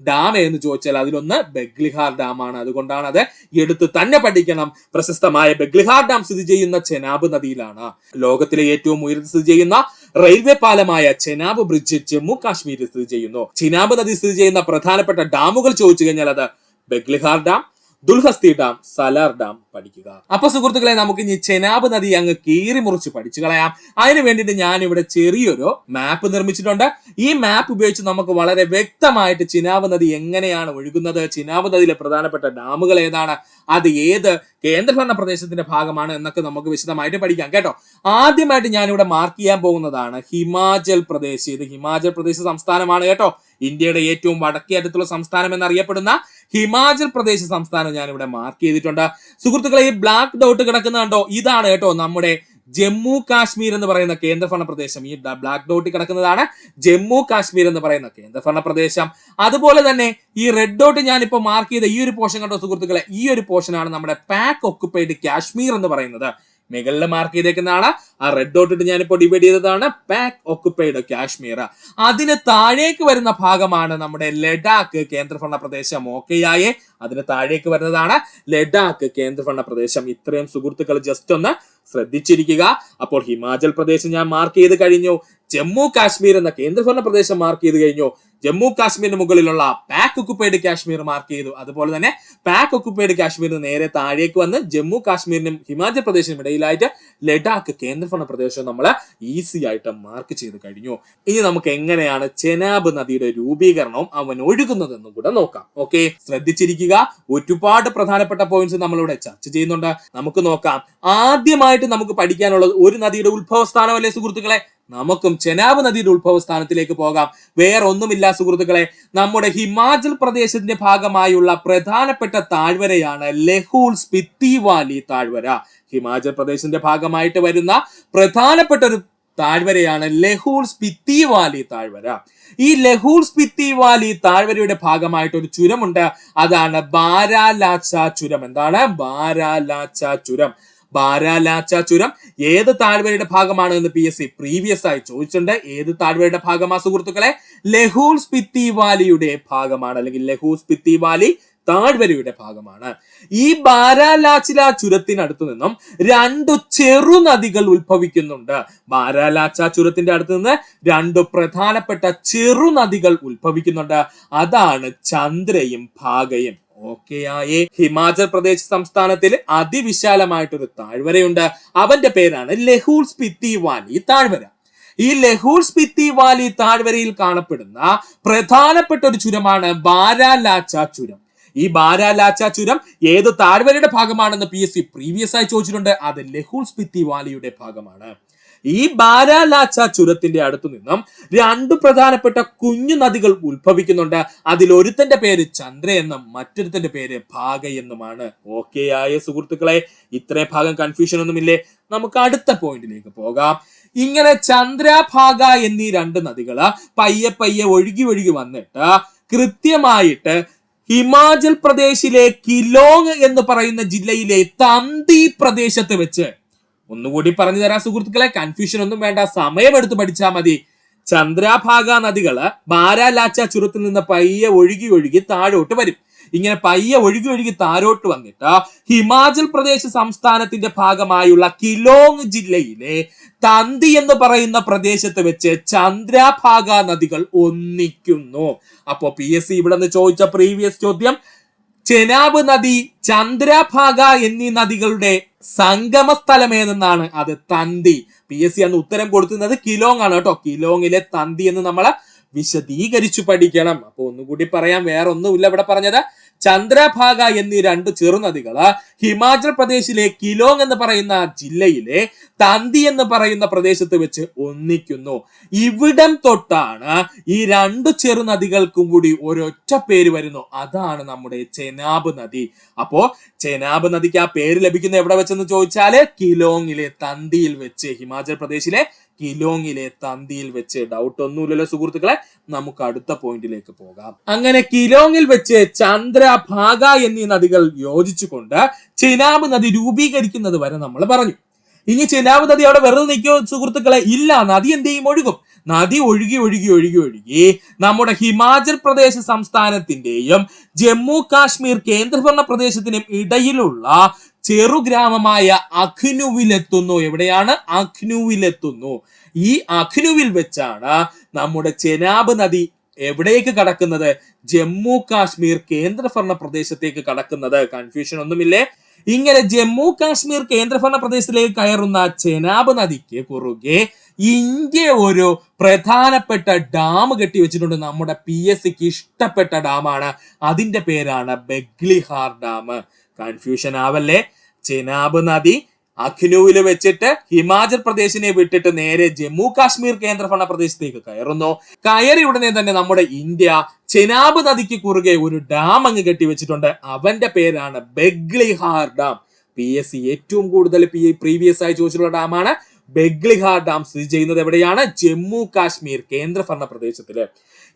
ഡാം എന്ന് ചോദിച്ചാൽ അതിലൊന്ന് ബഗ്ലിഹാർ ഡാം ആണ്. അതുകൊണ്ടാണ് അത് എടുത്ത് തന്നെ പഠിക്കണം. പ്രശസ്തമായ ബഗ്ലിഹാർ ഡാം സ്ഥിതി ചെയ്യുന്ന ചെനാബ് നദിയിലാണ്. ലോകത്തിലെ ഏറ്റവും ഉയരത്തിൽ സ്ഥിതി ചെയ്യുന്ന റെയിൽവേ പാലമായ ചെനാബ് ബ്രിഡ്ജ് ജമ്മു കാശ്മീരിൽ സ്ഥിതി ചെയ്യുന്നു. ചെനാബ് നദി സ്ഥിതി ചെയ്യുന്ന പ്രധാനപ്പെട്ട ഡാമുകൾ ചോദിച്ചു കഴിഞ്ഞാൽ അത് Baglihar dam, Dulhasti dam, Salal dam പഠിക്കുക. അപ്പൊ സുഹൃത്തുക്കളെ, നമുക്ക് ഇനി ചെനാബ് നദി അങ്ങ് കീറി മുറിച്ച് പഠിച്ചു കളയാം. അതിന് വേണ്ടിയിട്ട് ഞാൻ ഇവിടെ ചെറിയൊരു മാപ്പ് നിർമ്മിച്ചിട്ടുണ്ട്. ഈ മാപ്പ് ഉപയോഗിച്ച് നമുക്ക് വളരെ വ്യക്തമായിട്ട് ചെനാബ് നദി എങ്ങനെയാണ് ഒഴുകുന്നത്, ചെനാബ് നദിയിലെ പ്രധാനപ്പെട്ട ഡാമുകൾ ഏതാണ്, അത് ഏത് കേന്ദ്രഭരണ പ്രദേശത്തിന്റെ ഭാഗമാണ് എന്നൊക്കെ നമുക്ക് വിശദമായിട്ട് പഠിക്കാം കേട്ടോ. ആദ്യമായിട്ട് ഞാനിവിടെ മാർക്ക് ചെയ്യാൻ പോകുന്നതാണ് ഹിമാചൽ പ്രദേശ്. ഇത് ഹിമാചൽ പ്രദേശ് സംസ്ഥാനമാണ് കേട്ടോ. ഇന്ത്യയുടെ ഏറ്റവും വടക്കേ അറ്റത്തുള്ള സംസ്ഥാനം എന്നറിയപ്പെടുന്ന ഹിമാചൽ പ്രദേശ് സംസ്ഥാനം ഞാൻ ഇവിടെ മാർക്ക് ചെയ്തിട്ടുണ്ട്. സുഹൃത്തുക്കളെ, ഈ ബ്ലാക്ക് ഡോട്ട് കിടക്കുന്ന കണ്ടോ, ഇതാണ് കേട്ടോ നമ്മുടെ ജമ്മു കാശ്മീർ എന്ന് പറയുന്ന കേന്ദ്രഭരണ പ്രദേശം. ഈ ബ്ലാക്ക് ഡോട്ട് കിടക്കുന്നതാണ് ജമ്മു കാശ്മീർ എന്ന് പറയുന്ന കേന്ദ്രഭരണ പ്രദേശം. അതുപോലെ തന്നെ ഈ റെഡ് ഡോട്ട് ഞാൻ ഇപ്പോൾ മാർക്ക് ചെയ്ത ഈ ഒരു പോർഷൻ കണ്ടോ സുഹൃത്തുക്കളെ, ഈ ഒരു പോർഷൻ ആണ് നമ്മുടെ പാക് ഒക്കുപൈഡ് കാശ്മീർ എന്ന് പറയുന്നത്. മുകളിൽ മാർക്ക് ചെയ്തേക്കുന്നതാണ്. ആ റെഡ് ഡോട്ട് ഇട്ട് ഞാനിപ്പോൾ ഡിവൈഡ് ചെയ്തതാണ് പാക് ഒക്കുപൈഡ് കാശ്മീർ. അതിന് താഴേക്ക് വരുന്ന ഭാഗമാണ് നമ്മുടെ ലഡാക്ക് കേന്ദ്രഭരണ പ്രദേശം. ഓക്കെയായേ, അതിന് താഴേക്ക് വരുന്നതാണ് ലഡാക്ക് കേന്ദ്രഭരണ പ്രദേശം. ഇത്രയും സുഹൃത്തുക്കൾ ജസ്റ്റ് ഒന്ന് ശ്രദ്ധിച്ചിരിക്കുക. അപ്പോൾ ഹിമാചൽ പ്രദേശ് ഞാൻ മാർക്ക് ചെയ്ത് കഴിഞ്ഞു. ജമ്മു കാശ്മീർ എന്ന കേന്ദ്രഭരണ പ്രദേശം മാർക്ക് ചെയ്ത് കഴിഞ്ഞു. ജമ്മു കാശ്മീരിന് മുകളിലുള്ള പാക് ഒക്കുപൈഡ് കാശ്മീർ മാർക്ക് ചെയ്തു. അതുപോലെ തന്നെ പാക് ഒക്കുപൈഡ് കാശ്മീരിന് നേരെ താഴേക്ക് വന്ന് ജമ്മു കാശ്മീരിനും ഹിമാചൽ പ്രദേശിനും ഇടയിലായിട്ട് ലഡാക്ക് കേന്ദ്രഭരണ പ്രദേശം നമ്മൾ ഈസി ആയിട്ട് മാർക്ക് ചെയ്ത് കഴിഞ്ഞു. ഇനി നമുക്ക് എങ്ങനെയാണ് ചെനാബ് നദിയുടെ രൂപീകരണവും അവൻ ഒഴുകുന്നതെന്നും കൂടെ നോക്കാം. ഓക്കെ, ശ്രദ്ധിച്ചിരിക്കുക. ഒരുപാട് പ്രധാനപ്പെട്ട പോയിന്റ്സ് നമ്മളിവിടെ ചർച്ച ചെയ്യുന്നുണ്ട്. നമുക്ക് നോക്കാം. ആദ്യമായിട്ട് നമുക്ക് പഠിക്കാനുള്ളത് ഒരു നദിയുടെ ഉത്ഭവസ്ഥാനമല്ലേ സുഹൃത്തുക്കളെ. നമുക്കും ചെനാബ് നദിയുടെ ഉത്ഭവസ്ഥാനത്തിലേക്ക് പോകാം. വേറെ ഒന്നുമില്ല സുഹൃത്തുക്കളെ, നമ്മുടെ ഹിമാചൽ പ്രദേശത്തിന്റെ ഭാഗമായുള്ള പ്രധാനപ്പെട്ട താഴ്വരയാണ് ലഹൂൾ സ്പിത്തി വാലി താഴ്വര. ഹിമാചൽ പ്രദേശിന്റെ ഭാഗമായിട്ട് വരുന്ന പ്രധാനപ്പെട്ട ഒരു താഴ്വരയാണ് ലഹൂൾ സ്പിത്തി വാലി താഴ്വര. ഈ ലഹൂൾ സ്പിത്തി വാലി താഴ്വരയുടെ ഭാഗമായിട്ട് ഒരു ചുരമുണ്ട്. അതാണ് ബാരാലാച്ച ചുരം. എന്താണ് ബാരാലാച്ച ചുരം? ബാരാലാച്ച ചുരം ഏത് താഴ്വരയുടെ ഭാഗമാണ് എന്ന് PSC പ്രീവിയസ് ആയി ചോദിച്ചിട്ടുണ്ട്. ഏത് താഴ്വരയുടെ ഭാഗമാണ് സുഹൃത്തുക്കളെ? ലഹൂൾ സ്പിത്തി വാലിയുടെ ഭാഗമാണ്, അല്ലെങ്കിൽ ലഹൂൾ സ്പിത്തി വാലി താഴ്വരയുടെ ഭാഗമാണ്. ഈ ബാരാലാച്ചില ചുരത്തിനടുത്തു നിന്നും രണ്ടു ചെറുനദികൾ ഉത്ഭവിക്കുന്നുണ്ട്. ബാരാലാച്ച ചുരത്തിന്റെ അടുത്ത് നിന്ന് രണ്ടു പ്രധാനപ്പെട്ട ചെറുനദികൾ ഉത്ഭവിക്കുന്നുണ്ട്. അതാണ് ചന്ദ്രയും ഭാഗയും. ഓക്കെയായേ, ഹിമാചൽ പ്രദേശ് സംസ്ഥാനത്തിൽ അതിവിശാലമായിട്ടൊരു താഴ്വരയുണ്ട്. അവന്റെ പേരാണ് ലഹൂൾ സ്പിത്തി വാലി താഴ്വര. ഈ ലഹൂൾ സ്പിത്തി വാലി താഴ്വരയിൽ കാണപ്പെടുന്ന പ്രധാനപ്പെട്ട ഒരു ചുരമാണ് ബാരാലാച്ച ചുരം. ഈ ബാരാലാച്ച ചുരം ഏത് താഴ്വരയുടെ ഭാഗമാണെന്ന് PSC പ്രീവിയസ് ആയി ചോദിച്ചിട്ടുണ്ട്. അത് ലഹൂൾ സ്പിത്തി വാലിയുടെ ഭാഗമാണ്. ഈ ബാരാലാച്ച ചുരത്തിന്റെ അടുത്തു നിന്നും രണ്ടു പ്രധാനപ്പെട്ട കുഞ്ഞു നദികൾ ഉത്ഭവിക്കുന്നുണ്ട്. അതിലൊരുത്തന്റെ പേര് ചന്ദ്ര എന്നും മറ്റൊരുത്തന്റെ പേര് ഭാഗ എന്നുമാണ്. ഓക്കെയായ സുഹൃത്തുക്കളെ, ഇത്രയും ഭാഗം കൺഫ്യൂഷൻ ഒന്നുമില്ലേ? നമുക്ക് അടുത്ത പോയിന്റിലേക്ക് പോകാം. ഇങ്ങനെ ചന്ദ്രഭാഗ എന്നീ രണ്ട് നദികള് പയ്യെ പയ്യെ ഒഴുകി ഒഴുകി വന്നിട്ട് കൃത്യമായിട്ട് ഹിമാചൽ പ്രദേശിലെ കിലോങ് എന്ന് പറയുന്ന ജില്ലയിലെ തന്തി പ്രദേശത്ത് വെച്ച്, ഒന്നുകൂടി പറഞ്ഞു തരാം സുഹൃത്തുക്കളെ, കൺഫ്യൂഷൻ ഒന്നും വേണ്ട, സമയമെടുത്ത് പഠിച്ചാൽ മതി. ചന്ദ്രഭാഗ നദികള് ബാരാലാച്ച ചുരത്തിൽ നിന്ന് പയ്യെ ഒഴുകി ഒഴുകി താഴോട്ട് വരും. ഇങ്ങനെ പയ്യെ ഒഴുകി ഒഴുകി താഴോട്ട് വന്നിട്ട് ഹിമാചൽ പ്രദേശ് സംസ്ഥാനത്തിന്റെ ഭാഗമായുള്ള കിലോങ് ജില്ലയിലെ തന്തി എന്ന് പറയുന്ന പ്രദേശത്ത് വെച്ച് ചന്ദ്രഭാഗ നദികൾ ഒന്നിക്കുന്നു. അപ്പോ PSC ഇവിടെ നിന്ന് ചോദിച്ച പ്രീവിയസ് ചോദ്യം, ചെനാബ് നദി, ചന്ദ്രഭാഗ എന്നീ നദികളുടെ സംഗമ സ്ഥലം ഏതെന്നാണ്? അത് തന്തി. PSC അന്ന് ഉത്തരം കൊടുക്കുന്നത് കിലോങ് ആണ് കേട്ടോ. കിലോങ്ങിലെ തന്തി എന്ന് നമ്മൾ വിശദീകരിച്ചു പഠിക്കണം. അപ്പൊ ഒന്നുകൂടി പറയാം, വേറെ ഒന്നുമില്ല ഇവിടെ പറഞ്ഞത്. ചന്ദ്രഭാഗ എന്നീ രണ്ട് ചെറുനദികള് ഹിമാചൽ പ്രദേശിലെ കിലോങ് എന്ന് പറയുന്ന ജില്ലയിലെ തന്തി എന്ന് പറയുന്ന പ്രദേശത്ത് വെച്ച് ഒന്നിക്കുന്നു. ഇവിടം തൊട്ടാണ് ഈ രണ്ട് ചെറുനദികൾക്കും കൂടി ഒരൊറ്റ പേര് വരുന്നു. അതാണ് നമ്മുടെ ചെനാബ് നദി. അപ്പോ ചെനാബ് നദിക്ക് ആ പേര് ലഭിക്കുന്ന എവിടെ വെച്ചെന്ന് ചോദിച്ചാല് കിലോങ്ങിലെ തന്തിയിൽ വെച്ച്, ഹിമാചൽ പ്രദേശിലെ കിലോങ്ങിലെ തന്തിയിൽ വെച്ച്. ഡൗട്ട് ഒന്നുമില്ലല്ലോ സുഹൃത്തുക്കളെ, നമുക്ക് അടുത്ത പോയിന്റിലേക്ക് പോകാം. അങ്ങനെ കിലോങ്ങിൽ വെച്ച് ചന്ദ്രഭാഗ എന്നീ നദികൾ യോജിച്ചുകൊണ്ട് ചെനാബ് നദി രൂപീകരിക്കുന്നത് വരെ നമ്മൾ പറഞ്ഞു. ഇനി ചെനാബ് നദി അവിടെ വെറുതെ നിൽക്കോ സുഹൃത്തുക്കളെ? ഇല്ല, നദി എന്ത് ചെയ്യും? ഒഴുകും. നദി ഒഴുകി ഒഴുകി ഒഴുകി ഒഴുകി നമ്മുടെ ഹിമാചൽ പ്രദേശ് സംസ്ഥാനത്തിന്റെയും ജമ്മു കാശ്മീർ കേന്ദ്രഭരണ പ്രദേശത്തിനും ഇടയിലുള്ള ചെറുഗ്രാമമായ അഖ്നുവിലെത്തുന്നു. എവിടെയാണ്? അഖ്നുവിലെത്തുന്നു. ഈ അഖ്നുവിൽ വെച്ചാണ് നമ്മുടെ ചെനാബ് നദി എവിടേക്ക് കടക്കുന്നത്? ജമ്മു കാശ്മീർ കേന്ദ്രഭരണ പ്രദേശത്തേക്ക് കടക്കുന്നത്. കൺഫ്യൂഷൻ ഒന്നുമില്ലേ? ഇങ്ങനെ ജമ്മു കാശ്മീർ കേന്ദ്രഭരണ പ്രദേശത്തിലേക്ക് കയറുന്ന ചെനാബ് നദിക്ക് കുറുകെ ഇന്ത്യ ഒരു പ്രധാനപ്പെട്ട ഡാം കെട്ടിവെച്ചിട്ടുണ്ട്. നമ്മുടെ PSCക്ക് ഇഷ്ടപ്പെട്ട ഡാമാണ്. അതിന്റെ പേരാണ് ബഗ്ലിഹാർ ഡാം. കൺഫ്യൂഷൻ ആവല്ലേ? ചെനാബ് നദി അഖ്നുവിൽ വെച്ചിട്ട് ഹിമാചൽ പ്രദേശിനെ വിട്ടിട്ട് നേരെ ജമ്മു കാശ്മീർ കേന്ദ്രഭരണ പ്രദേശത്തേക്ക് കയറുന്നു. കയറി ഉടനെ തന്നെ നമ്മുടെ ഇന്ത്യ ചെനാബ് നദിക്ക് കുറുകെ ഒരു ഡാം അങ്ങ് കെട്ടിവെച്ചിട്ടുണ്ട്. അവന്റെ പേരാണ് ബഗ്ലിഹാർ ഡാം. PSC ഏറ്റവും കൂടുതൽ പ്രീവിയസ് ആയി ചോദിച്ചിട്ടുള്ള ഡാമാണ് ബഗ്ലിഹാർ ഡാം. സ്ഥിതി ചെയ്യുന്നത് എവിടെയാണ്? ജമ്മു കാശ്മീർ കേന്ദ്രഭരണ പ്രദേശത്തില്.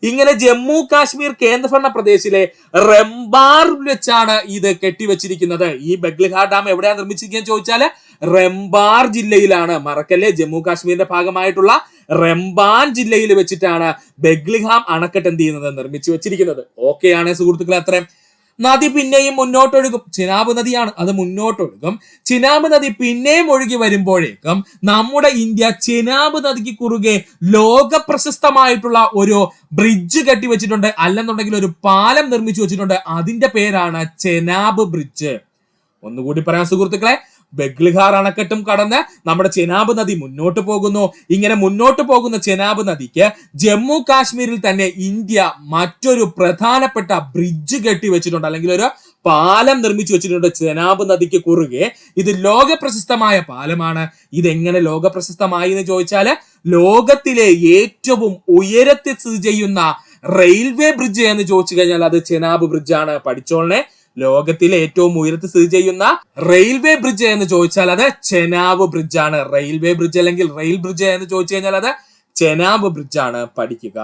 ഇങ്ങനെ ജമ്മു കാശ്മീർ കേന്ദ്രഭരണ പ്രദേശിലെ റംബാറിൽ വെച്ചാണ് ഇത് കെട്ടിവെച്ചിരിക്കുന്നത്. ഈ ബഗ്ലിഹാർ ഡാം എവിടെയാണ് നിർമ്മിച്ചിരിക്കുന്നത് ചോദിച്ചാല് റംബാർ ജില്ലയിലാണ്. മറക്കല്ലേ, ജമ്മു കാശ്മീരിന്റെ ഭാഗമായിട്ടുള്ള റംബാൻ ജില്ലയിൽ വെച്ചിട്ടാണ് ബഗ്ലിഹാം അണക്കെട്ട് എന്ത് ചെയ്യുന്നത്? നിർമ്മിച്ചു വെച്ചിരിക്കുന്നത്. ഓക്കെ ആണ് സുഹൃത്തുക്കളെ? അത്രയും. നദി പിന്നെയും മുന്നോട്ടൊഴുകും. ചിനാബ് നദിയാണ്, അത് മുന്നോട്ടൊഴുകും. ചിനാബ് നദി പിന്നെയും ഒഴുകി വരുമ്പോഴേക്കും നമ്മുടെ ഇന്ത്യ ചിനാബ് നദിക്ക് കുറുകെ ലോക പ്രശസ്തമായിട്ടുള്ള ഒരു ബ്രിഡ്ജ് കെട്ടിവെച്ചിട്ടുണ്ട്. അല്ലെന്നുണ്ടെങ്കിൽ ഒരു പാലം നിർമ്മിച്ചു വെച്ചിട്ടുണ്ട്. അതിന്റെ പേരാണ് ചെനാബ് ബ്രിഡ്ജ്. ഒന്നുകൂടി പറയാം സുഹൃത്തുക്കളെ, ബഗ്ലിഹാർ അണക്കെട്ടും കടന്ന് നമ്മുടെ ചെനാബ് നദി മുന്നോട്ട് പോകുന്നു. ഇങ്ങനെ മുന്നോട്ട് പോകുന്ന ചെനാബ് നദിക്ക് ജമ്മു കാശ്മീരിൽ തന്നെ ഇന്ത്യ മറ്റൊരു പ്രധാനപ്പെട്ട ബ്രിഡ്ജ് കെട്ടിവെച്ചിട്ടുണ്ട്, അല്ലെങ്കിൽ ഒരു പാലം നിർമ്മിച്ചു വെച്ചിട്ടുണ്ട് ചെനാബ് നദിക്ക് കുറുകെ. ഇത് ലോക പ്രശസ്തമായ പാലമാണ്. ഇതെങ്ങനെ ലോക പ്രശസ്തമായി എന്ന് ചോദിച്ചാല് ലോകത്തിലെ ഏറ്റവും ഉയരത്തിൽ സ്ഥിതി ചെയ്യുന്ന റെയിൽവേ ബ്രിഡ്ജ് എന്ന് ചോദിച്ചു കഴിഞ്ഞാൽ അത് ചെനാബ് ബ്രിഡ്ജാണ്. പഠിച്ചോളനെ, ലോകത്തിലെ ഏറ്റവും ഉയരത്തിൽ സ്ഥിതി ചെയ്യുന്ന റെയിൽവേ ബ്രിഡ്ജ് എന്ന് ചോദിച്ചാൽ അത് ചെനാബ് ബ്രിഡ്ജ് ആണ്. റെയിൽവേ ബ്രിഡ്ജ് അല്ലെങ്കിൽ റെയിൽ ബ്രിഡ്ജ് എന്ന് ചോദിച്ചു കഴിഞ്ഞാൽ അത് ചെനാബ് ബ്രിഡ്ജ് ആണ്. പഠിക്കുക.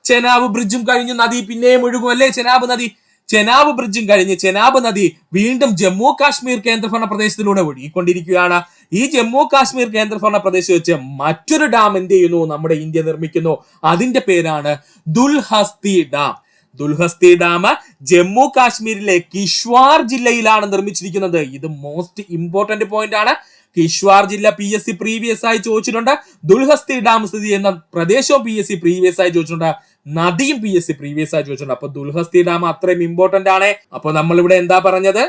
ചെനാബ് ബ്രിഡ്ജും കഴിഞ്ഞ് നദി പിന്നെയും ഒഴുകും അല്ലേ? ചെനാബ് നദി. ചെനാബ് ബ്രിഡ്ജും കഴിഞ്ഞ് ചെനാബ് നദി വീണ്ടും ജമ്മു കാശ്മീർ കേന്ദ്രഭരണ പ്രദേശത്തിലൂടെ ഒഴുകിക്കൊണ്ടിരിക്കുകയാണ്. ഈ ജമ്മു കാശ്മീർ കേന്ദ്രഭരണ പ്രദേശം വെച്ച് മറ്റൊരു ഡാം എന്ത് ചെയ്യുന്നു? നമ്മുടെ ഇന്ത്യ നിർമ്മിക്കുന്നു. അതിന്റെ പേരാണ് ദുൽഹസ്തി ഡാം. ദുൽഹസ്തി ഡാം ജമ്മു കാശ്മീരിലെ കിഷ്വാർ ജില്ലയിലാണ് നിർമ്മിച്ചിരിക്കുന്നത്. ഇത് മോസ്റ്റ് ഇമ്പോർട്ടന്റ് പോയിന്റ് ആണ്. കിഷ്വാർ ജില്ല PSC പ്രീവിയസ് ആയി ചോദിച്ചിട്ടുണ്ട്. ദുൽഹസ്തി ഡാം സ്ഥിതി ചെയ്യുന്ന പ്രദേശവും PSC പ്രീവിയസ് ആയി ചോദിച്ചിട്ടുണ്ട്. നദിയും PSC പ്രീവിയസ് ആയി ചോദിച്ചിട്ടുണ്ട്. അപ്പൊ ദുൽഹസ്തി ഡാം അത്രയും ഇമ്പോർട്ടന്റ് ആണ്. അപ്പൊ നമ്മൾ ഇവിടെ എന്താ പറഞ്ഞത്?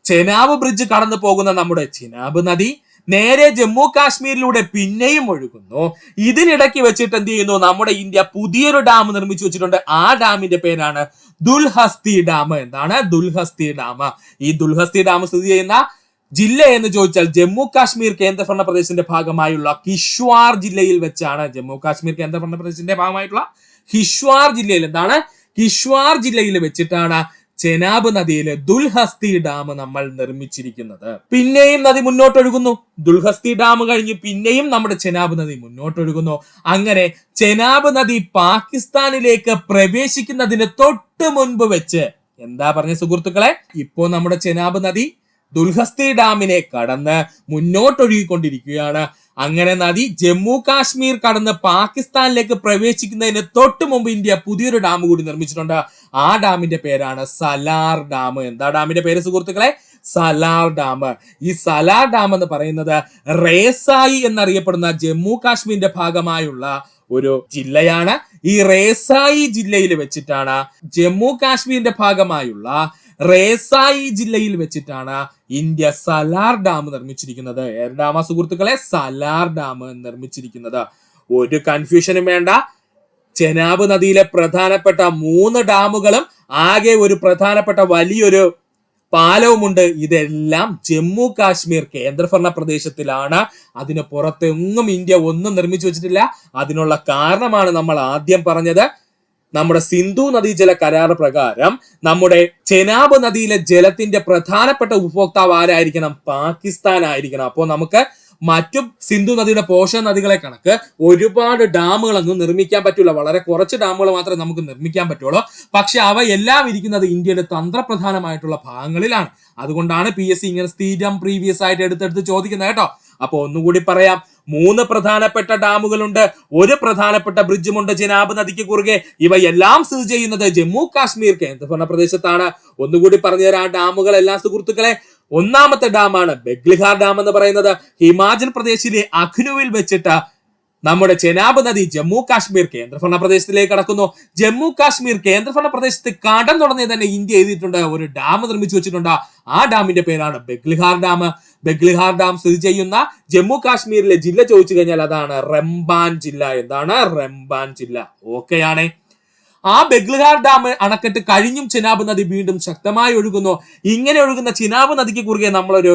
ചെനാബ് ബ്രിഡ്ജ് കടന്നു പോകുന്ന നമ്മുടെ ചെനാബ് നദി നേരെ ജമ്മു കാശ്മീരിലൂടെ പിന്നെയും ഒഴുകുന്നു. ഇതിനിടയ്ക്ക് വെച്ചിട്ട് എന്ത് ചെയ്യുന്നു? നമ്മുടെ ഇന്ത്യ പുതിയൊരു ഡാം നിർമ്മിച്ചു വെച്ചിട്ടുണ്ട്. ആ ഡാമിന്റെ പേരാണ് ദുൽഹസ്തി ഡാം. എന്താണ്? ദുൽഹസ്തി ഡാം. ഈ ദുൽഹസ്തി ഡാം സ്ഥിതി ചെയ്യുന്ന ജില്ല എന്ന് ചോദിച്ചാൽ ജമ്മു കാശ്മീർ കേന്ദ്രഭരണ പ്രദേശത്തിന്റെ ഭാഗമായുള്ള കിഷ്വാർ ജില്ലയിൽ വെച്ചാണ്. ജമ്മു കാശ്മീർ കേന്ദ്രഭരണ പ്രദേശത്തിന്റെ ഭാഗമായിട്ടുള്ള കിഷ്വാർ ജില്ലയിൽ, എന്താണ്? കിഷ്വാർ ജില്ലയിൽ വെച്ചിട്ടാണ് ചെനാബ് നദിയിലെ ദുൽഹസ്തി ഡാം നമ്മൾ നിർമ്മിച്ചിരിക്കുന്നത്. പിന്നെയും നദി മുന്നോട്ടൊഴുകുന്നു. ദുൽഹസ്തി ഡാം കഴിഞ്ഞ് പിന്നെയും നമ്മുടെ ചെനാബ് നദി മുന്നോട്ടൊഴുകുന്നു. അങ്ങനെ ചെനാബ് നദി പാകിസ്ഥാനിലേക്ക് പ്രവേശിക്കുന്നതിന് തൊട്ട് മുൻപ് വെച്ച് എന്താ പറഞ്ഞ സുഹൃത്തുക്കളെ? ഇപ്പോ നമ്മുടെ ചെനാബ് നദി ദുൽഹസ്തി ഡാമിനെ കടന്ന് മുന്നോട്ടൊഴുകിക്കൊണ്ടിരിക്കുകയാണ്. അങ്ങനെ നദി ജമ്മു കാശ്മീർ കടന്ന് പാകിസ്ഥാനിലേക്ക് പ്രവേശിക്കുന്നതിന് തൊട്ട് മുമ്പ് ഇന്ത്യ പുതിയൊരു ഡാം കൂടി നിർമ്മിച്ചിട്ടുണ്ട്. ആ ഡാമിന്റെ പേരാണ് സലാർ ഡാം. എന്താ ഡാമിന്റെ പേര് സുഹൃത്തുക്കളെ? സലാർ ഡാം. ഈ സലാർ ഡാം എന്ന് പറയുന്നത് റേസായി എന്നറിയപ്പെടുന്ന ജമ്മു കാശ്മീരിന്റെ ഭാഗമായുള്ള ഒരു ജില്ലയാണ്. ഈ റേസായി ജില്ലയിൽ വെച്ചിട്ടാണ് ജമ്മു കാശ്മീരിന്റെ ഭാഗമായുള്ള റേസായി ജില്ലയിൽ വെച്ചിട്ടാണ് ഇന്ത്യ സലാർ ഡാം നിർമ്മിച്ചിരിക്കുന്നത്. ഏത് ഡാമാ സുഹൃത്തുക്കളെ? സലാർ ഡാം നിർമ്മിച്ചിരിക്കുന്നത്. ഒരു കൺഫ്യൂഷനും വേണ്ട. ചെനാബ് നദിയിലെ പ്രധാനപ്പെട്ട 3 ഡാമുകളും ആകെ ഒരു പ്രധാനപ്പെട്ട വലിയൊരു പാലവുമുണ്ട്. ഇതെല്ലാം ജമ്മു കാശ്മീർ കേന്ദ്രഭരണ പ്രദേശത്തിലാണ്. അതിന് പുറത്തെങ്ങും ഇന്ത്യ ഒന്നും നിർമ്മിച്ചു വെച്ചിട്ടില്ല. അതിനുള്ള കാരണമാണ് നമ്മൾ ആദ്യം പറഞ്ഞത്. നമ്മുടെ സിന്ധു നദീജല കരാർ പ്രകാരം നമ്മുടെ ചെനാബ് നദിയിലെ ജലത്തിന്റെ പ്രധാനപ്പെട്ട ഉപഭോക്താവ് ആരായിരിക്കണം? പാകിസ്ഥാൻ ആയിരിക്കണം. അപ്പോൾ നമുക്ക് മറ്റു സിന്ധു നദിയുടെ പോഷക നദികളെ കണക്ക് ഒരുപാട് ഡാമുകളൊന്നും നിർമ്മിക്കാൻ പറ്റൂല. വളരെ കുറച്ച് ഡാമുകൾ മാത്രമേ നമുക്ക് നിർമ്മിക്കാൻ പറ്റുള്ളൂ. പക്ഷെ അവ എല്ലാം ഇരിക്കുന്നത് ഇന്ത്യയുടെ തന്ത്രപ്രധാനമായിട്ടുള്ള ഭാഗങ്ങളിലാണ്. അതുകൊണ്ടാണ് PSC ഇങ്ങനെ സ്ഥിരം പ്രീവിയസ് ആയിട്ട് എടുത്തെടുത്ത് ചോദിക്കുന്നത് കേട്ടോ. അപ്പൊ ഒന്നുകൂടി പറയാം, 3 പ്രധാനപ്പെട്ട ഡാമുകളുണ്ട്, ഒരു പ്രധാനപ്പെട്ട ബ്രിഡ്ജുമുണ്ട് ചെനാബ് നദിക്ക് കുറുകെ. ഇവയെല്ലാം സ്ഥിതി ചെയ്യുന്നത് ജമ്മു കാശ്മീർ കേന്ദ്രഭരണ പ്രദേശത്താണ്. ഒന്നുകൂടി പറഞ്ഞുതരാം ആ ഡാമുകളെല്ലാം സുഹൃത്തുക്കളെ. ഒന്നാമത്തെ ഡാമാണ് ബെഗ്ലിഹാർ ഡാം എന്ന് പറയുന്നത് ഹിമാചൽ പ്രദേശിലെ അഖ്നുവിൽ വെച്ചിട്ട് നമ്മുടെ ചെനാബ് നദി ജമ്മു കാശ്മീർ കേന്ദ്രഭരണ പ്രദേശത്തിലേക്ക് കടക്കുന്നു. ജമ്മു കാശ്മീർ കേന്ദ്രഭരണ പ്രദേശത്ത് കടന്നുടനെ തന്നെ ഇന്ത്യ എഴുതിയിട്ടുണ്ട്, ഒരു ഡാം നിർമ്മിച്ചു വെച്ചിട്ടുണ്ട്. ആ ഡാമിന്റെ പേരാണ് ബെഗ്ലിഹാർ ഡാം. ബെഗ്ലിഹാർ ഡാം സ്ഥിതി ചെയ്യുന്ന ജമ്മു കാശ്മീരിലെ ജില്ല ചോദിച്ചു കഴിഞ്ഞാൽ അതാണ് റംബാൻ ജില്ല. എന്താണ്? റംബാൻ ജില്ല. ഓക്കെയാണ്. ആ ബെഗ്ലിഹാർ ഡാം അണക്കെട്ട് കഴിഞ്ഞും ചെനാബ് നദി വീണ്ടും ശക്തമായി ഒഴുകുന്നു. ഇങ്ങനെ ഒഴുകുന്ന ചെനാബ് നദിക്ക് കുറുകെ നമ്മളൊരു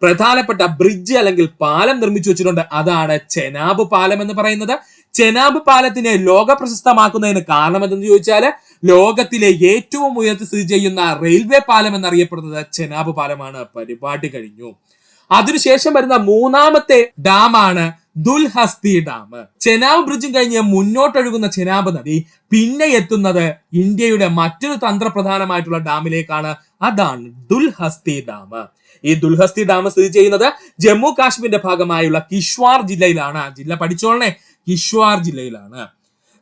പ്രധാനപ്പെട്ട ബ്രിഡ്ജ് അല്ലെങ്കിൽ പാലം നിർമ്മിച്ചു വെച്ചിട്ടുണ്ട്. അതാണ് ചെനാബ് പാലം എന്ന് പറയുന്നത്. ചെനാബ് പാലത്തിനെ ലോക പ്രശസ്തമാക്കുന്നതിന് കാരണം എന്തെന്ന് ചോദിച്ചാൽ, ലോകത്തിലെ ഏറ്റവും ഉയർത്തി സ്ഥിതി ചെയ്യുന്ന റെയിൽവേ പാലം എന്നറിയപ്പെടുന്നത് ചെനാബ് പാലമാണ്. പരിപാടി കഴിഞ്ഞു. അതിനുശേഷം വരുന്ന മൂന്നാമത്തെ ഡാമാണ് ദുൽഹസ്തി ഡാം. ചെനാബ് ബ്രിഡ്ജും കഴിഞ്ഞ് മുന്നോട്ടൊഴുകുന്ന ചെനാബ് നദി പിന്നെ എത്തുന്നത് ഇന്ത്യയുടെ മറ്റൊരു തന്ത്രപ്രധാനമായിട്ടുള്ള ഡാമിലേക്കാണ്. അതാണ് ദുൽഹസ്തി ഡാം. ഈ ദുൽഹസ്തി ഡാം സ്ഥിതി ചെയ്യുന്നത് ജമ്മു കാശ്മീരിന്റെ ഭാഗമായുള്ള കിഷ്വാർ ജില്ലയിലാണ്. ജില്ല പഠിച്ചോളണേ, കിഷ്വാർ ജില്ലയിലാണ്.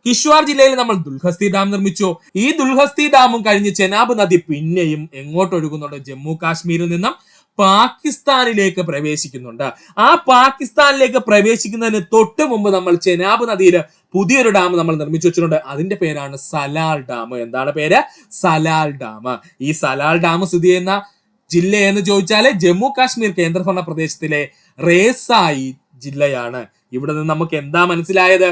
കിഷ്വാർ ജില്ലയിൽ നമ്മൾ ദുൽഹസ്തി ഡാം നിർമ്മിച്ചു. ഈ ദുൽഹസ്തി ഡാമും കഴിഞ്ഞ് ചെനാബ് നദി പിന്നെയും എങ്ങോട്ട് ഒഴുകുന്നുണ്ട്? ജമ്മു കാശ്മീരിൽ നിന്നും പാകിസ്ഥാനിലേക്ക് പ്രവേശിക്കുന്നുണ്ട്. ആ പാകിസ്ഥാനിലേക്ക് പ്രവേശിക്കുന്നതിന് തൊട്ട് മുമ്പ് നമ്മൾ ചെനാബ് നദിയിൽ പുതിയൊരു ഡാം നമ്മൾ നിർമ്മിച്ചു വെച്ചിട്ടുണ്ട്. അതിന്റെ പേരാണ് സലാൽ ഡാം. എന്താണ് പേര്? സലാൽ ഡാം. ഈ സലാൽ ഡാം സ്ഥിതി ചെയ്യുന്ന ജില്ല എന്ന് ചോദിച്ചാല് ജമ്മു കാശ്മീർ കേന്ദ്രഭരണ പ്രദേശത്തിലെ റേസായി ജില്ലയാണ്. ഇവിടെ നിന്ന് നമുക്ക് എന്താ മനസ്സിലായത്?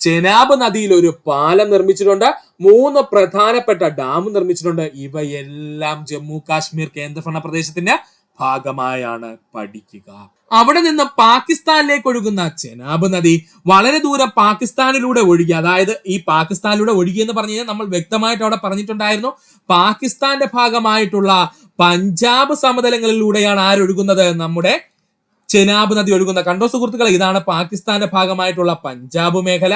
ചെനാബ് നദിയിൽ ഒരു പാലം നിർമ്മിച്ചിട്ടുണ്ട്, 3 പ്രധാനപ്പെട്ട ഡാം നിർമ്മിച്ചിട്ടുണ്ട്. ഇവയെല്ലാം ജമ്മു കാശ്മീർ കേന്ദ്രഭരണ പ്രദേശത്തിന്റെ ഭാഗമായാണ് പഠിക്കുക. അവിടെ നിന്ന് പാകിസ്ഥാനിലേക്ക് ഒഴുകുന്ന ചെനാബ് നദി വളരെ ദൂരം പാകിസ്ഥാനിലൂടെ ഒഴുകി. അതായത് ഈ പാകിസ്ഥാനിലൂടെ ഒഴുകി എന്ന് പറഞ്ഞു കഴിഞ്ഞാൽ നമ്മൾ വ്യക്തമായിട്ട് അവിടെ പറഞ്ഞിട്ടുണ്ടായിരുന്നു, പാകിസ്ഥാന്റെ ഭാഗമായിട്ടുള്ള പഞ്ചാബ് സമതലങ്ങളിലൂടെയാണ് ആരൊഴുകുന്നത്? നമ്മുടെ ചെനാബ് നദി ഒഴുകുന്ന. കണ്ടോ സുഹൃത്തുക്കളെ, ഇതാണ് പാകിസ്ഥാന്റെ ഭാഗമായിട്ടുള്ള പഞ്ചാബ് മേഖല.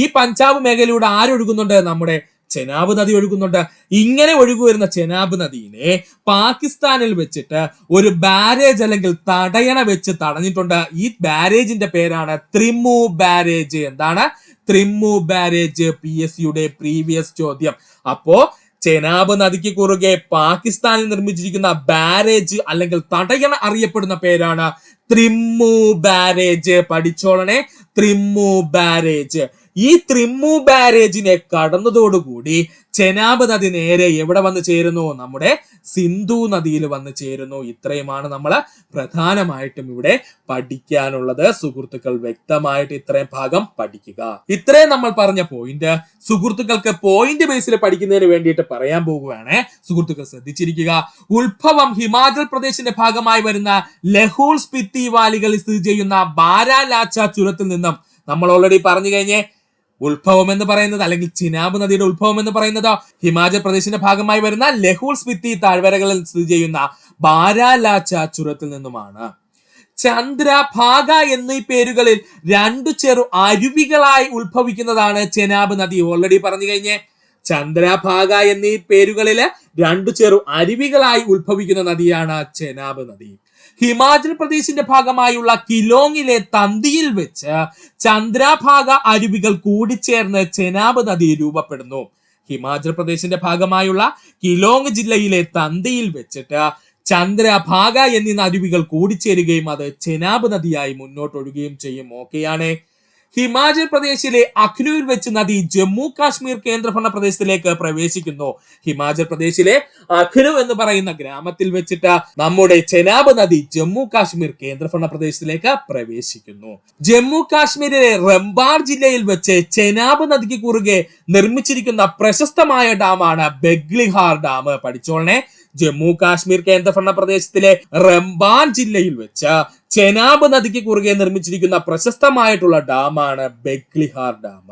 ഈ പഞ്ചാബ് മേഖലയിലൂടെ ആരൊഴുകുന്നുണ്ട്? നമ്മുടെ ചെനാബ് നദി ഒഴുകുന്നുണ്ട്. ഇങ്ങനെ ഒഴുകുവരുന്ന ചെനാബ് നദിയിലെ പാകിസ്ഥാനിൽ വെച്ചിട്ട് ഒരു ബാരേജ് അല്ലെങ്കിൽ തടയണ വെച്ച് തടഞ്ഞിട്ടുണ്ട്. ഈ ബാരേജിന്റെ പേരാണ് ത്രിമു ബാരേജ്. എന്താണ്? ത്രിമു ബാരേജ്. PSCയുടെ പ്രീവിയസ് ചോദ്യം. അപ്പോ ചെനാബ് നദിക്ക് കുറുകെ പാകിസ്ഥാനിൽ നിർമ്മിച്ചിരിക്കുന്ന ബാരേജ് അല്ലെങ്കിൽ തടയണ അറിയപ്പെടുന്ന പേരാണ് ത്രിമു ബാരേജ്. പഠിച്ചോളണേ, ത്രിമു ബാരേജ്. ഈ ത്രിമു ബാരേജിനെ കടന്നതോടുകൂടി ചെനാബ് നദി നേരെ എവിടെ വന്ന് ചേരുന്നു? നമ്മുടെ സിന്ധു നദിയിൽ വന്ന് ചേരുന്നു. ഇത്രയുമാണ് നമ്മൾ പ്രധാനമായിട്ടും ഇവിടെ പഠിക്കാനുള്ളത്. സുഹൃത്തുക്കൾ വ്യക്തമായിട്ട് ഇത്രയും ഭാഗം പഠിക്കുക. ഇത്രയും നമ്മൾ പറഞ്ഞ പോയിന്റ് സുഹൃത്തുക്കൾക്ക് പോയിന്റ് ബേസിൽ പഠിക്കുന്നതിന് വേണ്ടിയിട്ട് പറയാൻ പോകുകയാണ്. സുഹൃത്തുക്കൾ ശ്രദ്ധിച്ചിരിക്കുക. ഉത്ഭവം ഹിമാചൽ പ്രദേശിന്റെ ഭാഗമായി വരുന്ന ലഹൂൾ സ്പിത്തി വാലികളിൽ സ്ഥിതി ചെയ്യുന്ന ബാരാലാച്ച ചുരത്തിൽ നിന്നും നമ്മൾ ഓൾറെഡി പറഞ്ഞു കഴിഞ്ഞേ, ഉത്ഭവം എന്ന് പറയുന്നത് അല്ലെങ്കിൽ ചിനാബ് നദിയുടെ ഉത്ഭവം എന്ന് പറയുന്നത് ഹിമാചൽ പ്രദേശിന്റെ ഭാഗമായി വരുന്ന ലഹൂൾ സ്പിത്തി താഴ്വരകളിൽ സ്ഥിതി ചെയ്യുന്ന ബാരാലാച്ച ചുരത്തിൽ നിന്നുമാണ്. ചന്ദ്രഭാഗ എന്നീ പേരുകളിൽ 2 ചെറു അരുവികളായി ഉത്ഭവിക്കുന്നതാണ് ചെനാബ് നദി. ഓൾറെഡി പറഞ്ഞു കഴിഞ്ഞേ, ചന്ദ്രഭാഗ എന്നീ പേരുകളില് 2 ചെറു അരുവികളായി ഉത്ഭവിക്കുന്ന നദിയാണ് ചെനാബ് നദി. ഹിമാചൽ പ്രദേശിന്റെ ഭാഗമായുള്ള കിലോങ്ങിലെ തന്തിയിൽ വെച്ച് ചന്ദ്രഭാഗ അരുവികൾ കൂടിച്ചേർന്ന് ചെനാബ് നദി രൂപപ്പെടുന്നു. ഹിമാചൽ പ്രദേശിന്റെ ഭാഗമായുള്ള കിലോങ് ജില്ലയിലെ തന്തിയിൽ വെച്ചിട്ട് ചന്ദ്രഭാഗ എന്നീ അരുവികൾ കൂടിച്ചേരുകയും അത് ചെനാബ് നദിയായി മുന്നോട്ടൊഴുകുകയും ചെയ്യും. ഓക്കെയാണ്. ഹിമാചൽ പ്രദേശിലെ അഖ്നുവിൽ വെച്ച് നദി ജമ്മു കാശ്മീർ കേന്ദ്രഭരണ പ്രദേശത്തിലേക്ക് പ്രവേശിക്കുന്നു. ഹിമാചൽ പ്രദേശിലെ അഖ്നു എന്ന് പറയുന്ന ഗ്രാമത്തിൽ വെച്ചിട്ട് നമ്മുടെ ചെനാബ് നദി ജമ്മു കാശ്മീർ കേന്ദ്രഭരണ പ്രദേശത്തിലേക്ക് പ്രവേശിക്കുന്നു. ജമ്മു കാശ്മീരിലെ റംബാർ ജില്ലയിൽ വെച്ച് ചെനാബ് നദിക്ക് കുറുകെ നിർമ്മിച്ചിരിക്കുന്ന പ്രശസ്തമായ ഡാമാണ് ബെഗ്ലിഹാർ ഡാം. പഠിച്ചോളനെ, ജമ്മു കാശ്മീർ കേന്ദ്രഭരണ പ്രദേശത്തിലെ റംബാൻ ജില്ലയിൽ വെച്ച് ചെനാബ് നദിക്ക് കുറുകെ നിർമ്മിച്ചിരിക്കുന്ന പ്രശസ്തമായിട്ടുള്ള ഡാമാണ് ബെഗ്ലിഹാർ ഡാം.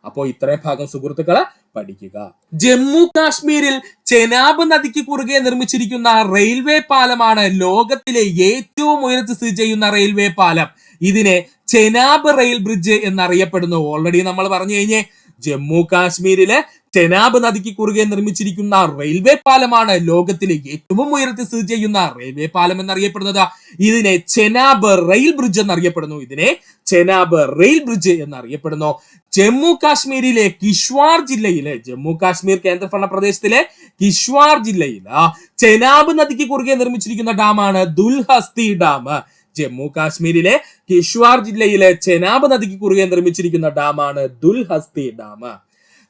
അപ്പോൾ ഇത്രയും ഭാഗം സുഹൃത്തുക്കളെ പഠിക്കുക. ജമ്മു കാശ്മീരിൽ ചെനാബ് നദിക്ക് കുറുകെ നിർമ്മിച്ചിരിക്കുന്ന റെയിൽവേ പാലമാണ് ലോകത്തിലെ ഏറ്റവും ഉയരത്തിൽ സ്ഥിതി ചെയ്യുന്ന റെയിൽവേ പാലം. ഇതിനെ ചെനാബ് റെയിൽ ബ്രിഡ്ജ് എന്നറിയപ്പെടുന്നു. ഓൾറെഡി നമ്മൾ പറഞ്ഞു കഴിഞ്ഞേ, ജമ്മു കാശ്മീരിലെ ചെനാബ് നദിക്ക് കുറുകെ നിർമ്മിച്ചിരിക്കുന്ന റെയിൽവേ പാലമാണ് ലോകത്തിലെ ഏറ്റവും ഉയരത്തിൽ സ്ഥിതി ചെയ്യുന്ന റെയിൽവേ പാലം എന്നറിയപ്പെടുന്നത്. ഇതിനെ ചെനാബ് റെയിൽ ബ്രിഡ്ജ് എന്നറിയപ്പെടുന്നു. ഇതിനെ ചെനാബ് റെയിൽ ബ്രിഡ്ജ് എന്നറിയപ്പെടുന്നു. ജമ്മു കാശ്മീരിലെ കിഷ്വാർ ജില്ലയിലെ, ജമ്മു കാശ്മീർ കേന്ദ്രഭരണ പ്രദേശത്തിലെ കിഷ്വാർ ജില്ലയിൽ ചെനാബ് നദിക്ക് കുറുകെ നിർമ്മിച്ചിരിക്കുന്ന ഡാമാണ് ദുൽഹസ്തി ഡാം. ജമ്മു കാശ്മീരിലെ കിഷ്വാർ ജില്ലയിലെ ചെനാബ് നദിക്ക് കുറുകെ നിർമ്മിച്ചിരിക്കുന്ന ഡാമാണ് ദുൽഹസ്തി ഡാം.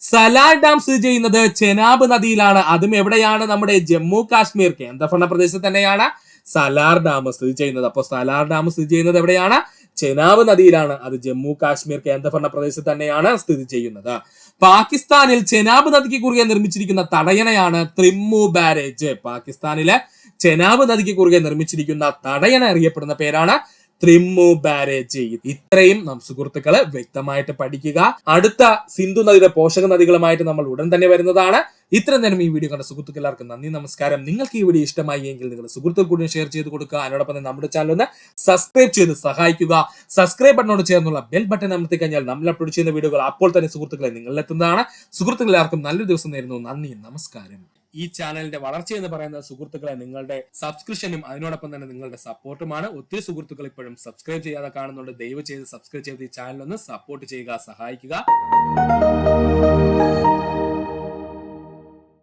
സലാർ ഡാം സ്ഥിതി ചെയ്യുന്നത് ചെനാബ് നദിയിലാണ്. അതും എവിടെയാണ്? നമ്മുടെ ജമ്മു കാശ്മീർ കേന്ദ്രഭരണ പ്രദേശത്ത് തന്നെയാണ് സലാർ ഡാം സ്ഥിതി ചെയ്യുന്നത്. അപ്പോൾ സലാർ ഡാം സ്ഥിതി ചെയ്യുന്നത് എവിടെയാണ്? ചെനാബ് നദിയിലാണ്. അത് ജമ്മു കാശ്മീർ കേന്ദ്രഭരണ പ്രദേശത്ത് തന്നെയാണ് സ്ഥിതി ചെയ്യുന്നത്. പാകിസ്ഥാനിൽ ചെനാബ് നദിക്ക് കുറുകെ നിർമ്മിച്ചിരിക്കുന്ന തടയണയാണ് ത്രിമ്മു ബാരേജ്. പാകിസ്ഥാനിലെ ചെനാബ് നദിക്ക് കുറുകെ നിർമ്മിച്ചിരിക്കുന്ന തടയണ അറിയപ്പെടുന്ന പേരാണ് ത്രിമ്മു ബാരേജ്. ഇത്രയും സുഹൃത്തുക്കള് വ്യക്തമായിട്ട് പഠിക്കുക. അടുത്ത സിന്ധു നദിയുടെ പോഷക നദികളുമായിട്ട് നമ്മൾ ഉടൻ തന്നെ വരുന്നതാണ്. ഇത്ര നേരം ഈ വീഡിയോ കണ്ട സുഹൃത്തുക്കൾ എല്ലാവർക്കും നന്ദി, നമസ്കാരം. നിങ്ങൾക്ക് ഈ വീഡിയോ ഇഷ്ടമായി എങ്കിൽ നിങ്ങളുടെ സുഹൃത്തുക്കൾ കൂടി ഷെയർ ചെയ്ത് കൊടുക്കുക. അതിനോടൊപ്പം തന്നെ നമ്മുടെ ചാനൽ ഒന്ന് സബ്സ്ക്രൈബ് ചെയ്ത് സഹായിക്കുക. സബ്സ്ക്രൈബ് ബട്ടനോട് ചേർന്നുള്ള ബെൽ ബട്ടൺ അമർത്തി കഴിഞ്ഞാൽ നമ്മൾ അപ്ലോഡ് ചെയ്യുന്ന വീഡിയോകൾ അപ്പോൾ തന്നെ സുഹൃത്തുക്കളെ നിങ്ങളിലെത്തുന്നതാണ്. സുഹൃത്തുക്കൾ എല്ലാവർക്കും നല്ലൊരു ദിവസം നേരുന്നു. നന്ദി, നമസ്കാരം. ഈ ചാനലിന്റെ വളർച്ച എന്ന് പറയുന്നത് സുഹൃത്തുക്കളെ നിങ്ങളുടെ സബ്സ്ക്രിപ്ഷനും അതിനോടൊപ്പം തന്നെ നിങ്ങളുടെ സപ്പോർട്ടുമാണ്. ഒത്തിരി സുഹൃത്തുക്കൾ ഇപ്പോഴും സബ്സ്ക്രൈബ് ചെയ്യാതെ കാണുന്നുണ്ട്. ദയവ് ചെയ്ത് സബ്സ്ക്രൈബ് ചെയ്ത് ഈ ചാനൽ ഒന്ന് സപ്പോർട്ട് ചെയ്യുക, സഹായിക്കുക.